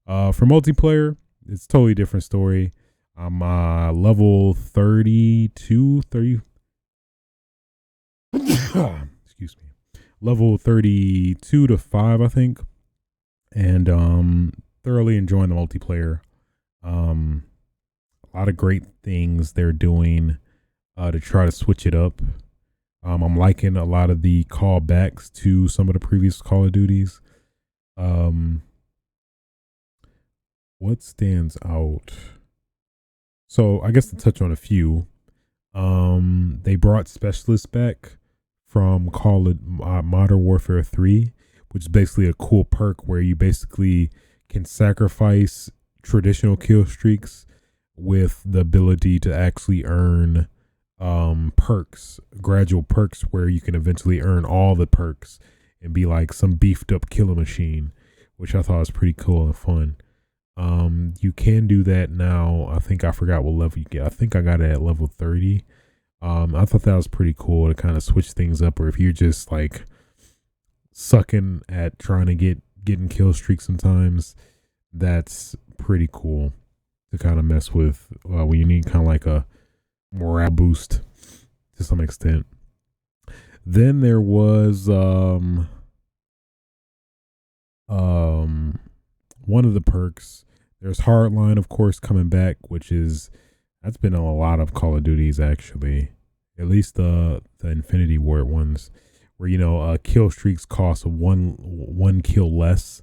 Speaker 1: For multiplayer, it's totally different story. I'm level 32, 30. Excuse me. Level 32 to 5, I think. And thoroughly enjoying the multiplayer. A lot of great things they're doing to try to switch it up. I'm liking a lot of the callbacks to some of the previous Call of Duties. What stands out? So I guess to touch on a few, they brought specialists back from Call of Modern Warfare 3, which is basically a cool perk where you basically can sacrifice traditional kill streaks with the ability to actually earn perks, gradual perks, where you can eventually earn all the perks and be like some beefed up killer machine, which I thought was pretty cool and fun. You can do that now. I think I forgot what level you get. I think I got it at level 30. I thought that was pretty cool to kind of switch things up, or if you're just like sucking at trying to getting kill streaks sometimes, that's pretty cool to kind of mess with when you need kind of like a morale boost to some extent. Then there was one of the perks. There's Hardline, of course, coming back, that's been a lot of Call of Duties actually. At least the Infinity Ward ones, where kill streaks cost one kill less,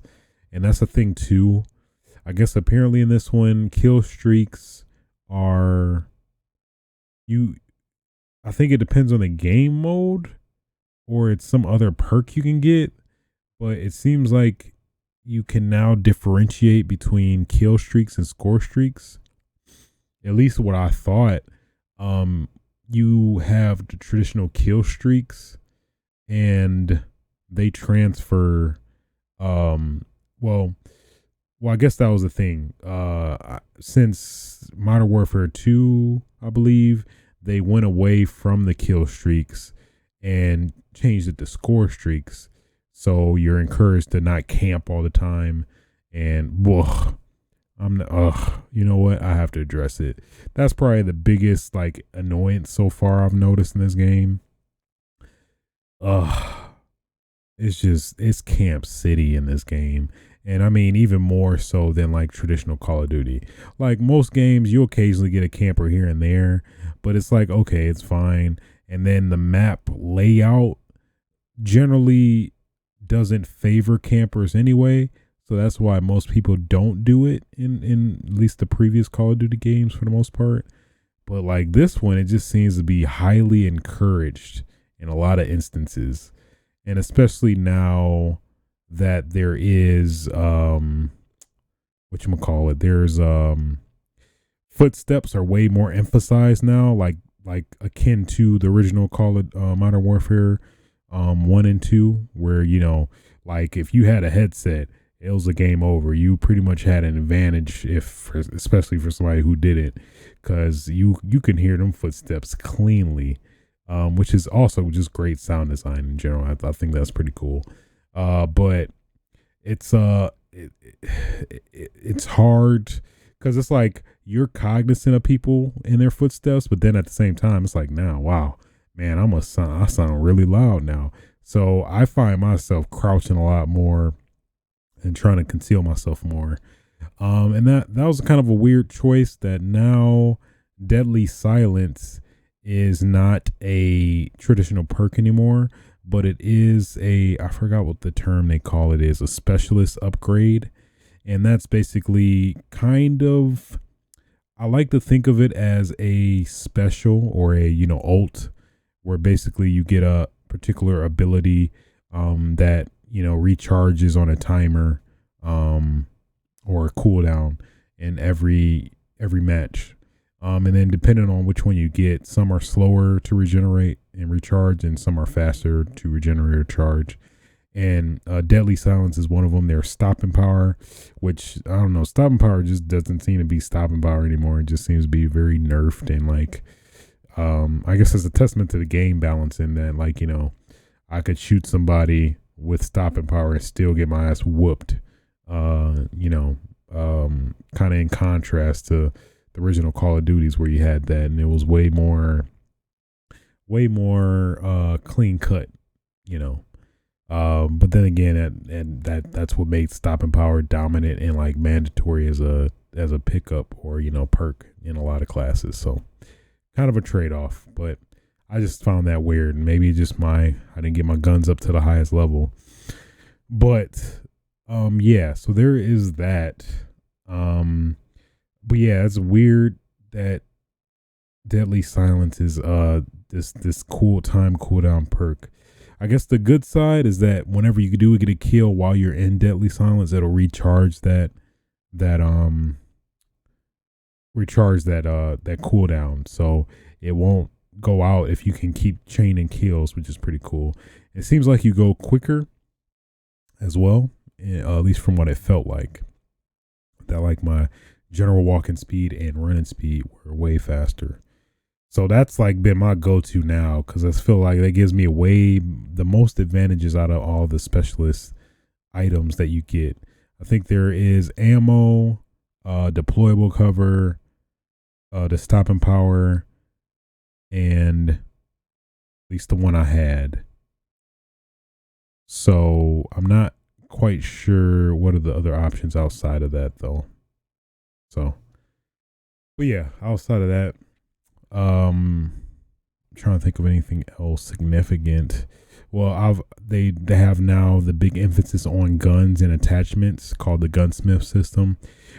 Speaker 1: and that's a thing too. I guess apparently in this one, kill streaks are I think it depends on the game mode, or it's some other perk you can get, but it seems like you can now differentiate between kill streaks and score streaks. At least what I thought. You have the traditional kill streaks, and they transfer. Well, I guess that was the thing. Since Modern Warfare 2, I believe, they went away from the kill streaks and changed it to score streaks. So you're encouraged to not camp all the time. And you know what? I have to address it. That's probably the biggest annoyance so far I've noticed in this game. It's Camp City in this game. And I mean, even more so than traditional Call of Duty. Like most games, you occasionally get a camper here and there, but it's okay, it's fine. And then the map layout generally doesn't favor campers anyway. So that's why most people don't do it in at least the previous Call of Duty games for the most part. But this one, it just seems to be highly encouraged in a lot of instances. And especially now that there is there's footsteps are way more emphasized now, like akin to the original Call of Modern Warfare 1 and 2, where if you had a headset, it was a game over. You pretty much had an advantage, especially for somebody who did it, because you can hear them footsteps cleanly, which is also just great sound design in general. I think that's pretty cool. But it's it's hard because it's you're cognizant of people in their footsteps, but then at the same time, it's now, wow, man, I sound really loud now. So I find myself crouching a lot more and trying to conceal myself more. And that was kind of a weird choice, that now Deadly Silence is not a traditional perk anymore, but it is I forgot what the term they call it is, a specialist upgrade. And that's basically kind of, I like to think of it as a special or a, ult, where basically you get a particular ability that, recharges on a timer or a cooldown in every match. And then depending on which one you get, some are slower to regenerate and recharge, and some are faster to regenerate or charge. And Deadly Silence is one of them. There's stopping power, which I don't know. Stopping power just doesn't seem to be stopping power anymore. It just seems to be very nerfed, and I guess it's a testament to the game balance in that, I could shoot somebody with stopping power and still get my ass whooped, kind of in contrast to the original Call of Duties where you had that, and it was way more clean cut, you know. But then again, that's what made stopping power dominant and like mandatory as a pickup or, you know, perk in a lot of classes. So kind of a trade-off, but I just found that weird. Maybe just I didn't get my guns up to the highest level. But yeah, so there is that. But yeah, it's weird that Deadly Silence is this cooldown perk. I guess the good side is that whenever you do get a kill while you're in Deadly Silence, it'll recharge that cooldown. So it won't go out if you can keep chaining kills, which is pretty cool. It seems like you go quicker as well, at least from what it felt like. That like my general walking speed and running speed were way faster. So that's like been my go-to now, because I feel like that gives me the most advantages out of all the specialist items that you get. I think there is ammo, deployable cover, the stopping power, and at least the one I had. So I'm not quite sure what are the other options outside of that though. So, but yeah, outside of that, I'm trying to think of anything else significant. Well, they have now the big emphasis on guns and attachments called the gunsmith system,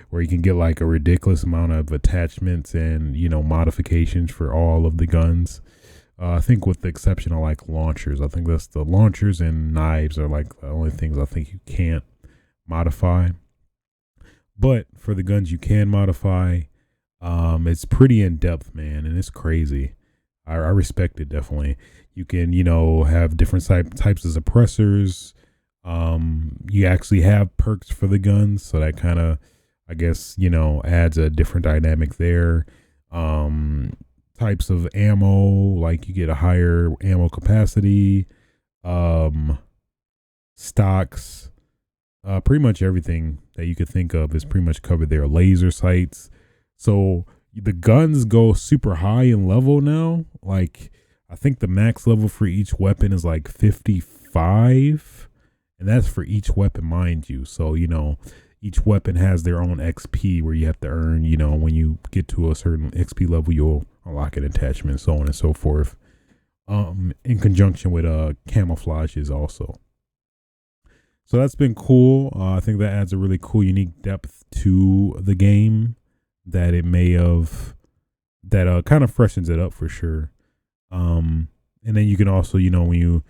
Speaker 1: where you can get like a ridiculous amount of attachments and, you know, modifications for all of the guns. I think with the exception of like launchers. I think that's the launchers and knives are like the only things I think you can't modify. But for the guns you can modify, it's pretty in depth, man, and it's crazy. I respect it definitely. You can, you know, have different types of suppressors. You actually have perks for the guns, so that kind of, I guess, you know, adds a different dynamic there. Types of ammo, like you get a higher ammo capacity, stocks, pretty much everything that you could think of is pretty much covered there. Laser sights. So the guns go super high in level now. Like I think the max level for each weapon is like 55, and that's for each weapon, mind you. So, you know, each weapon has their own XP where you have to earn, you know, when you get to a certain XP level, you'll unlock an attachment, so on and so forth. In conjunction with camouflages also. So that's been cool. I think that adds a really cool, unique depth to the game that it may have, that kind of freshens it up for sure. And then you can also, you know, when you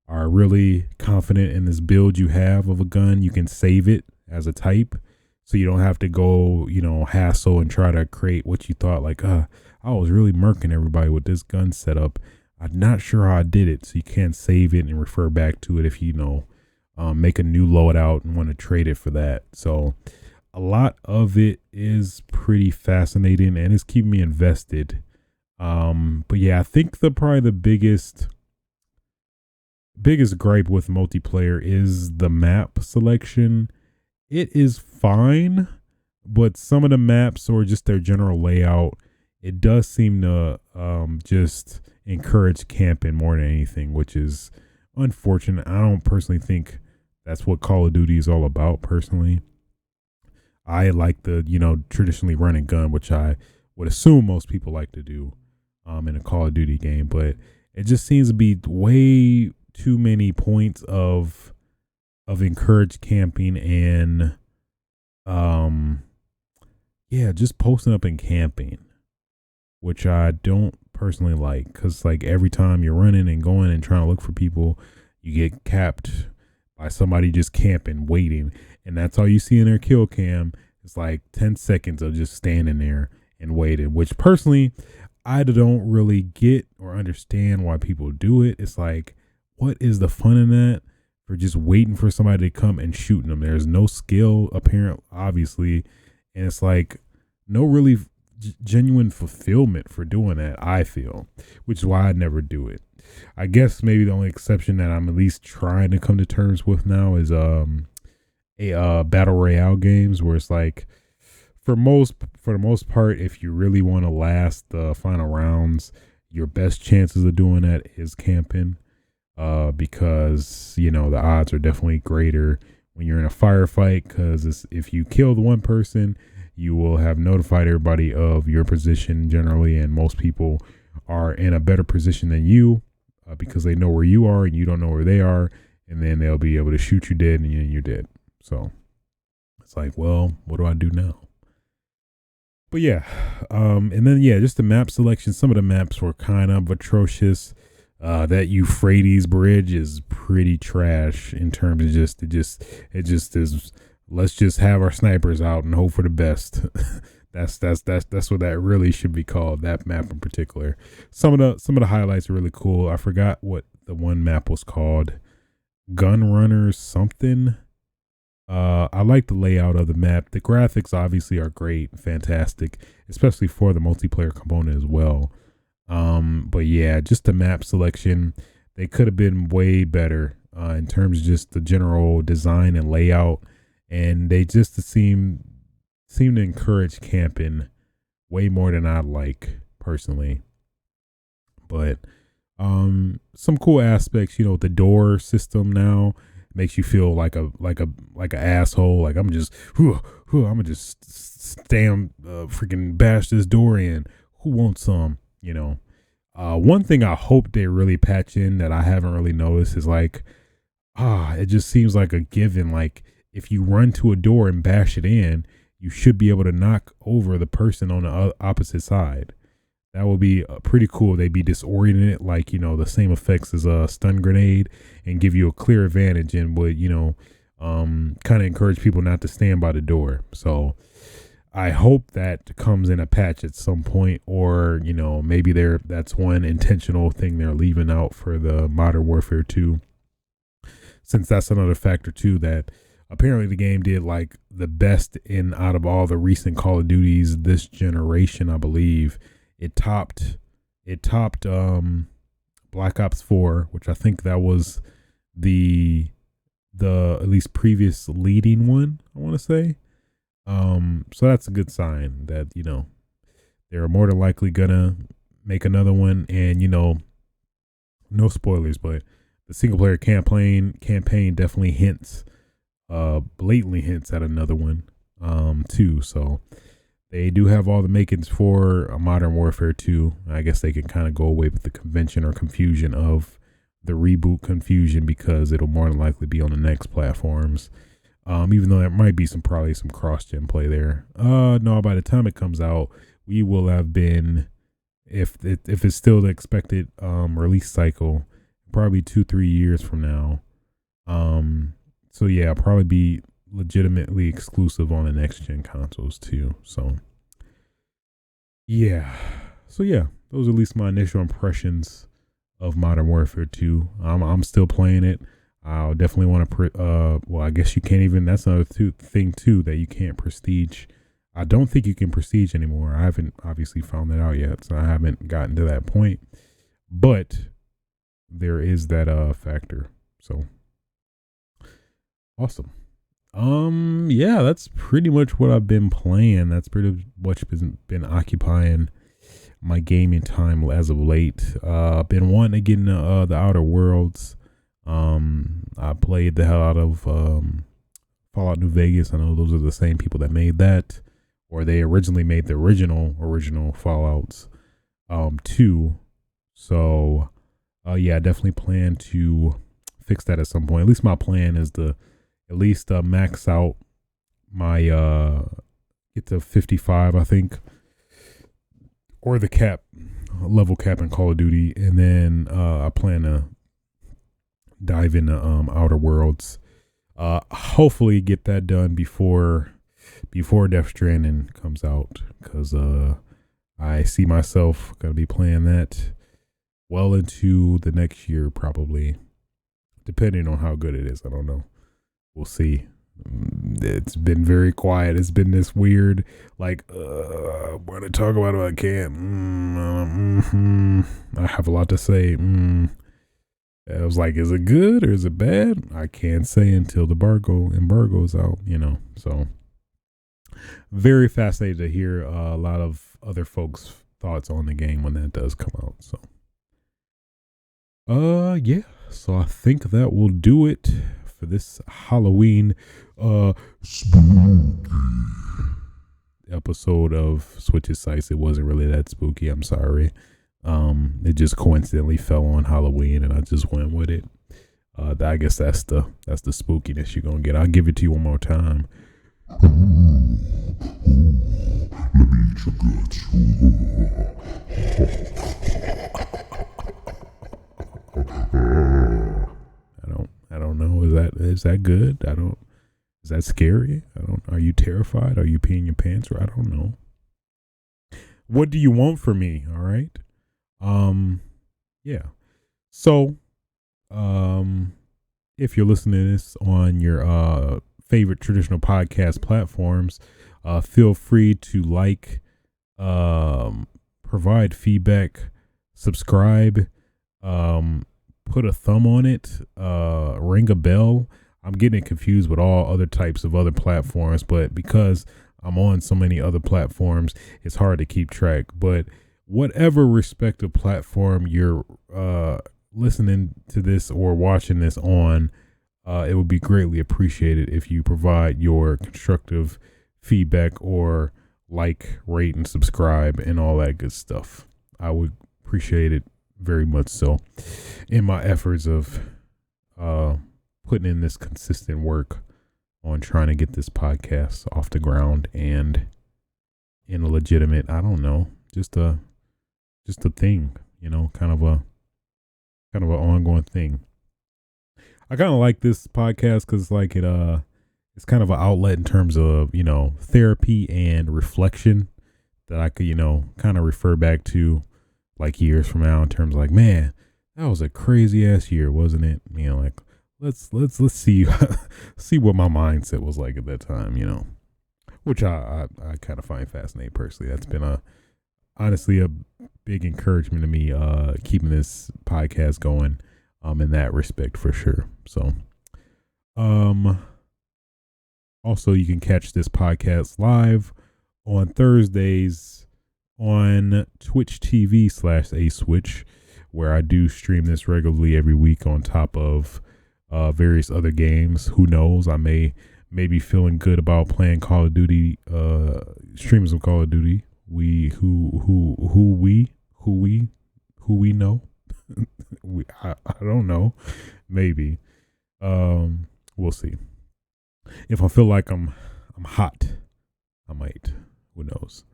Speaker 1: are really confident in this build you have of a gun, you can save it as a type, so you don't have to go, you know, hassle and try to create what you thought, like, I was really murking everybody with this gun setup. I'm not sure how I did it. So you can save it and refer back to it if you know, make a new loadout and want to trade it for that. So a lot of it is pretty fascinating and it's keeping me invested. But yeah, I think probably the biggest gripe with multiplayer is the map selection. It is fine, but some of the maps or just their general layout, it does seem to just encourage camping more than anything, which is unfortunate. I don't personally think that's what Call of Duty is all about personally. I like the, you know, traditionally run and gun, which I would assume most people like to do in a Call of Duty game, but it just seems to be way too many points of encouraged camping and yeah, just posting up and camping, which I don't personally like, because like every time you're running and going and trying to look for people, you get capped by somebody just camping, waiting, and that's all you see in their kill cam. It's like 10 seconds of just standing there and waiting, which personally I don't really get or understand why people do it. It's like, what is the fun in that? For just waiting for somebody to come and shooting them. There's no skill apparent, obviously, and it's like no really genuine fulfillment for doing that, I feel, which is why I never do it. I guess maybe the only exception that I'm at least trying to come to terms with now is a battle royale games where it's like for the most part, if you really want to last the final rounds, your best chances of doing that is camping, because you know the odds are definitely greater when you're in a firefight, because if you kill the one person, you will have notified everybody of your position generally, and most people are in a better position than you, because they know where you are and you don't know where they are, and then they'll be able to shoot you dead and you're dead. So it's like, well, what do I do now? But yeah, and then yeah, just the map selection. Some of the maps were kind of atrocious. That Euphrates Bridge is pretty trash in terms of it just is. Let's just have our snipers out and hope for the best. That's what that really should be called. That map in particular. Some of the highlights are really cool. I forgot what the one map was called. Gun Runners something. I like the layout of the map. The graphics obviously are great, fantastic, especially for the multiplayer component as well. But yeah, just the map selection, they could have been way better in terms of just the general design and layout, and they just seem to encourage camping way more than I like personally. But some cool aspects, you know, the door system now makes you feel like an asshole. Like I'm gonna just stand freaking bash this door in. Who wants some? You know. One thing I hope they really patch in that I haven't really noticed is like, it just seems like a given. Like if you run to a door and bash it in, you should be able to knock over the person on the opposite side. That would be pretty cool. They'd be disoriented, like, you know, the same effects as a stun grenade, and give you a clear advantage, and would, you know, kind of encourage people not to stand by the door. So I hope that comes in a patch at some point, or, you know, maybe that's one intentional thing they're leaving out for the Modern Warfare 2, since that's another factor too, that apparently the game did like the best out of all the recent Call of Duties this generation. I believe it topped Black Ops 4, which I think that was the at least previous leading one, I want to say. So that's a good sign that, you know, they're more than likely gonna make another one. And, you know, no spoilers, but the single player campaign definitely blatantly hints at another one too. So they do have all the makings for a Modern Warfare 2. I guess they can kind of go away with the convention or confusion of the reboot confusion, because it'll more than likely be on the next platforms. Even though there might be probably some cross-gen play there. No, by the time it comes out, we will have been, if it's still the expected release cycle, probably 2-3 years from now. So yeah, I'll probably be legitimately exclusive on the next gen consoles too. So yeah, those are at least my initial impressions of Modern Warfare 2. I'm still playing it. I'll definitely want to well, I guess you can't even, that's another thing too, that you can't prestige. I don't think you can prestige anymore. I haven't obviously found that out yet, so I haven't gotten to that point, but there is that factor. So awesome. Yeah, that's pretty much what I've been playing. That's pretty much been occupying my gaming time as of late. I've been wanting to get into the Outer Worlds. I played the hell out of Fallout New Vegas. I know those are the same people that made that, or they originally made the original Fallouts 2. So yeah, I definitely plan to fix that at some point. At least my plan is to max out my get to 55, I think, or the level cap in Call of Duty, and then I plan to dive into Outer Worlds. Hopefully get that done before Death Stranding comes out, because I see myself gonna be playing that well into the next year, probably, depending on how good it is. I don't know. We'll see. It's been very quiet. It's been this weird, like, I want to talk about it, I can't. I have a lot to say. I was like, is it good or is it bad? I can't say until the embargo's out, So very fascinated to hear a lot of other folks' thoughts on the game when that does come out. So yeah. So I think that will do it for this Halloween spooky episode of Switches Sites. It wasn't really that spooky, I'm sorry. It just coincidentally fell on Halloween and I just went with it. I guess that's the spookiness you're gonna get. I'll give it to you one more time. Let me eat your guts. I don't know. Is that good? Is that scary? Are you terrified? Are you peeing your pants? Or I don't know. What do you want from me? All right. Yeah. So, if you're listening to this on your favorite traditional podcast platforms, feel free to like, provide feedback, subscribe, put a thumb on it, ring a bell. I'm getting confused with all other types of other platforms, but because I'm on so many other platforms, it's hard to keep track. But whatever respective platform you're listening to this or watching this on, it would be greatly appreciated if you provide your constructive feedback or like, rate, and subscribe and all that good stuff. I would appreciate it very much so in my efforts of putting in this consistent work on trying to get this podcast off the ground and in a legitimate, I don't know, just a thing, kind of an ongoing thing. I kind of like this podcast because like it's kind of an outlet in terms of, therapy and reflection that I could, kind of refer back to like years from now in terms of like, man, that was a crazy ass year, wasn't it? Like let's see see what my mindset was like at that time, which I kind of find fascinating personally. That's been honestly a big encouragement to me keeping this podcast going in that respect for sure. So also you can catch this podcast live on Thursdays on Twitch TV/aswitch, where I do stream this regularly every week on top of various other games. Who knows? I may be feeling good about playing Call of Duty, streaming some Call of Duty. Who we know. I don't know. Maybe. We'll see. If I feel like I'm hot, I might. Who knows?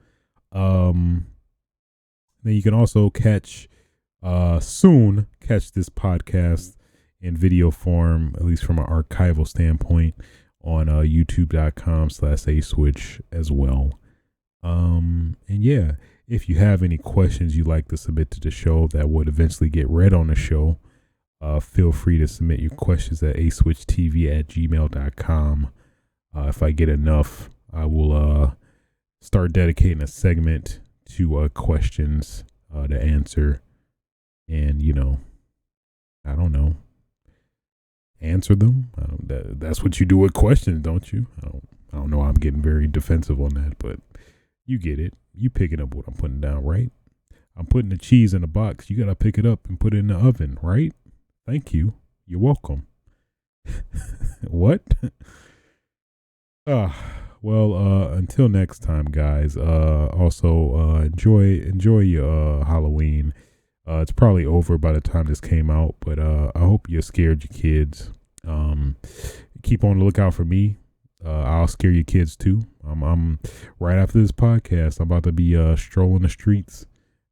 Speaker 1: Then you can also soon catch this podcast in video form, at least from an archival standpoint, on youtube.com/aswitch as well. And yeah, if you have any questions you'd like to submit to the show that would eventually get read on the show, feel free to submit your questions at aswitchtv@gmail.com. If I get enough, I will start dedicating a segment to questions to answer, and I don't know, answer them. That's what you do with questions, don't you? I don't know. I'm getting very defensive on that, but you get it. You picking up what I'm putting down, right? I'm putting the cheese in a box. You gotta pick it up and put it in the oven, right? Thank you. You're welcome. What? Well, until next time, guys. Also, enjoy your Halloween. It's probably over by the time this came out, but I hope you scared your kids. Keep on the lookout for me. I'll scare your kids too. I'm right after this podcast. I'm about to be strolling the streets,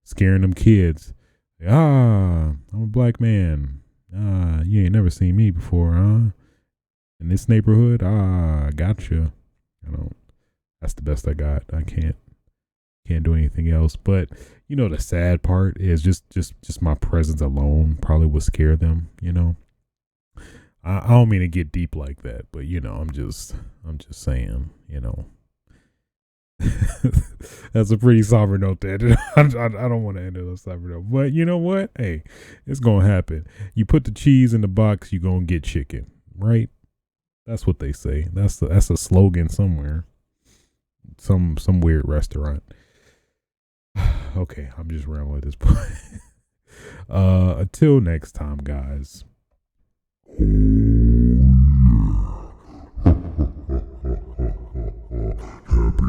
Speaker 1: scaring them kids. I'm a black man. You ain't never seen me before, huh? In this neighborhood, gotcha. That's the best I got. I can't do anything else. But the sad part is just my presence alone probably would scare them. I don't mean to get deep like that, but I'm just saying. That's a pretty somber note to end it. I don't want to end it on a somber note. But you know what? Hey, it's going to happen. You put the cheese in the box, you're going to get chicken, right? That's what they say. That's a slogan somewhere. Some weird restaurant. Okay, I'm just rambling at this point. Until next time, guys.
Speaker 2: Happy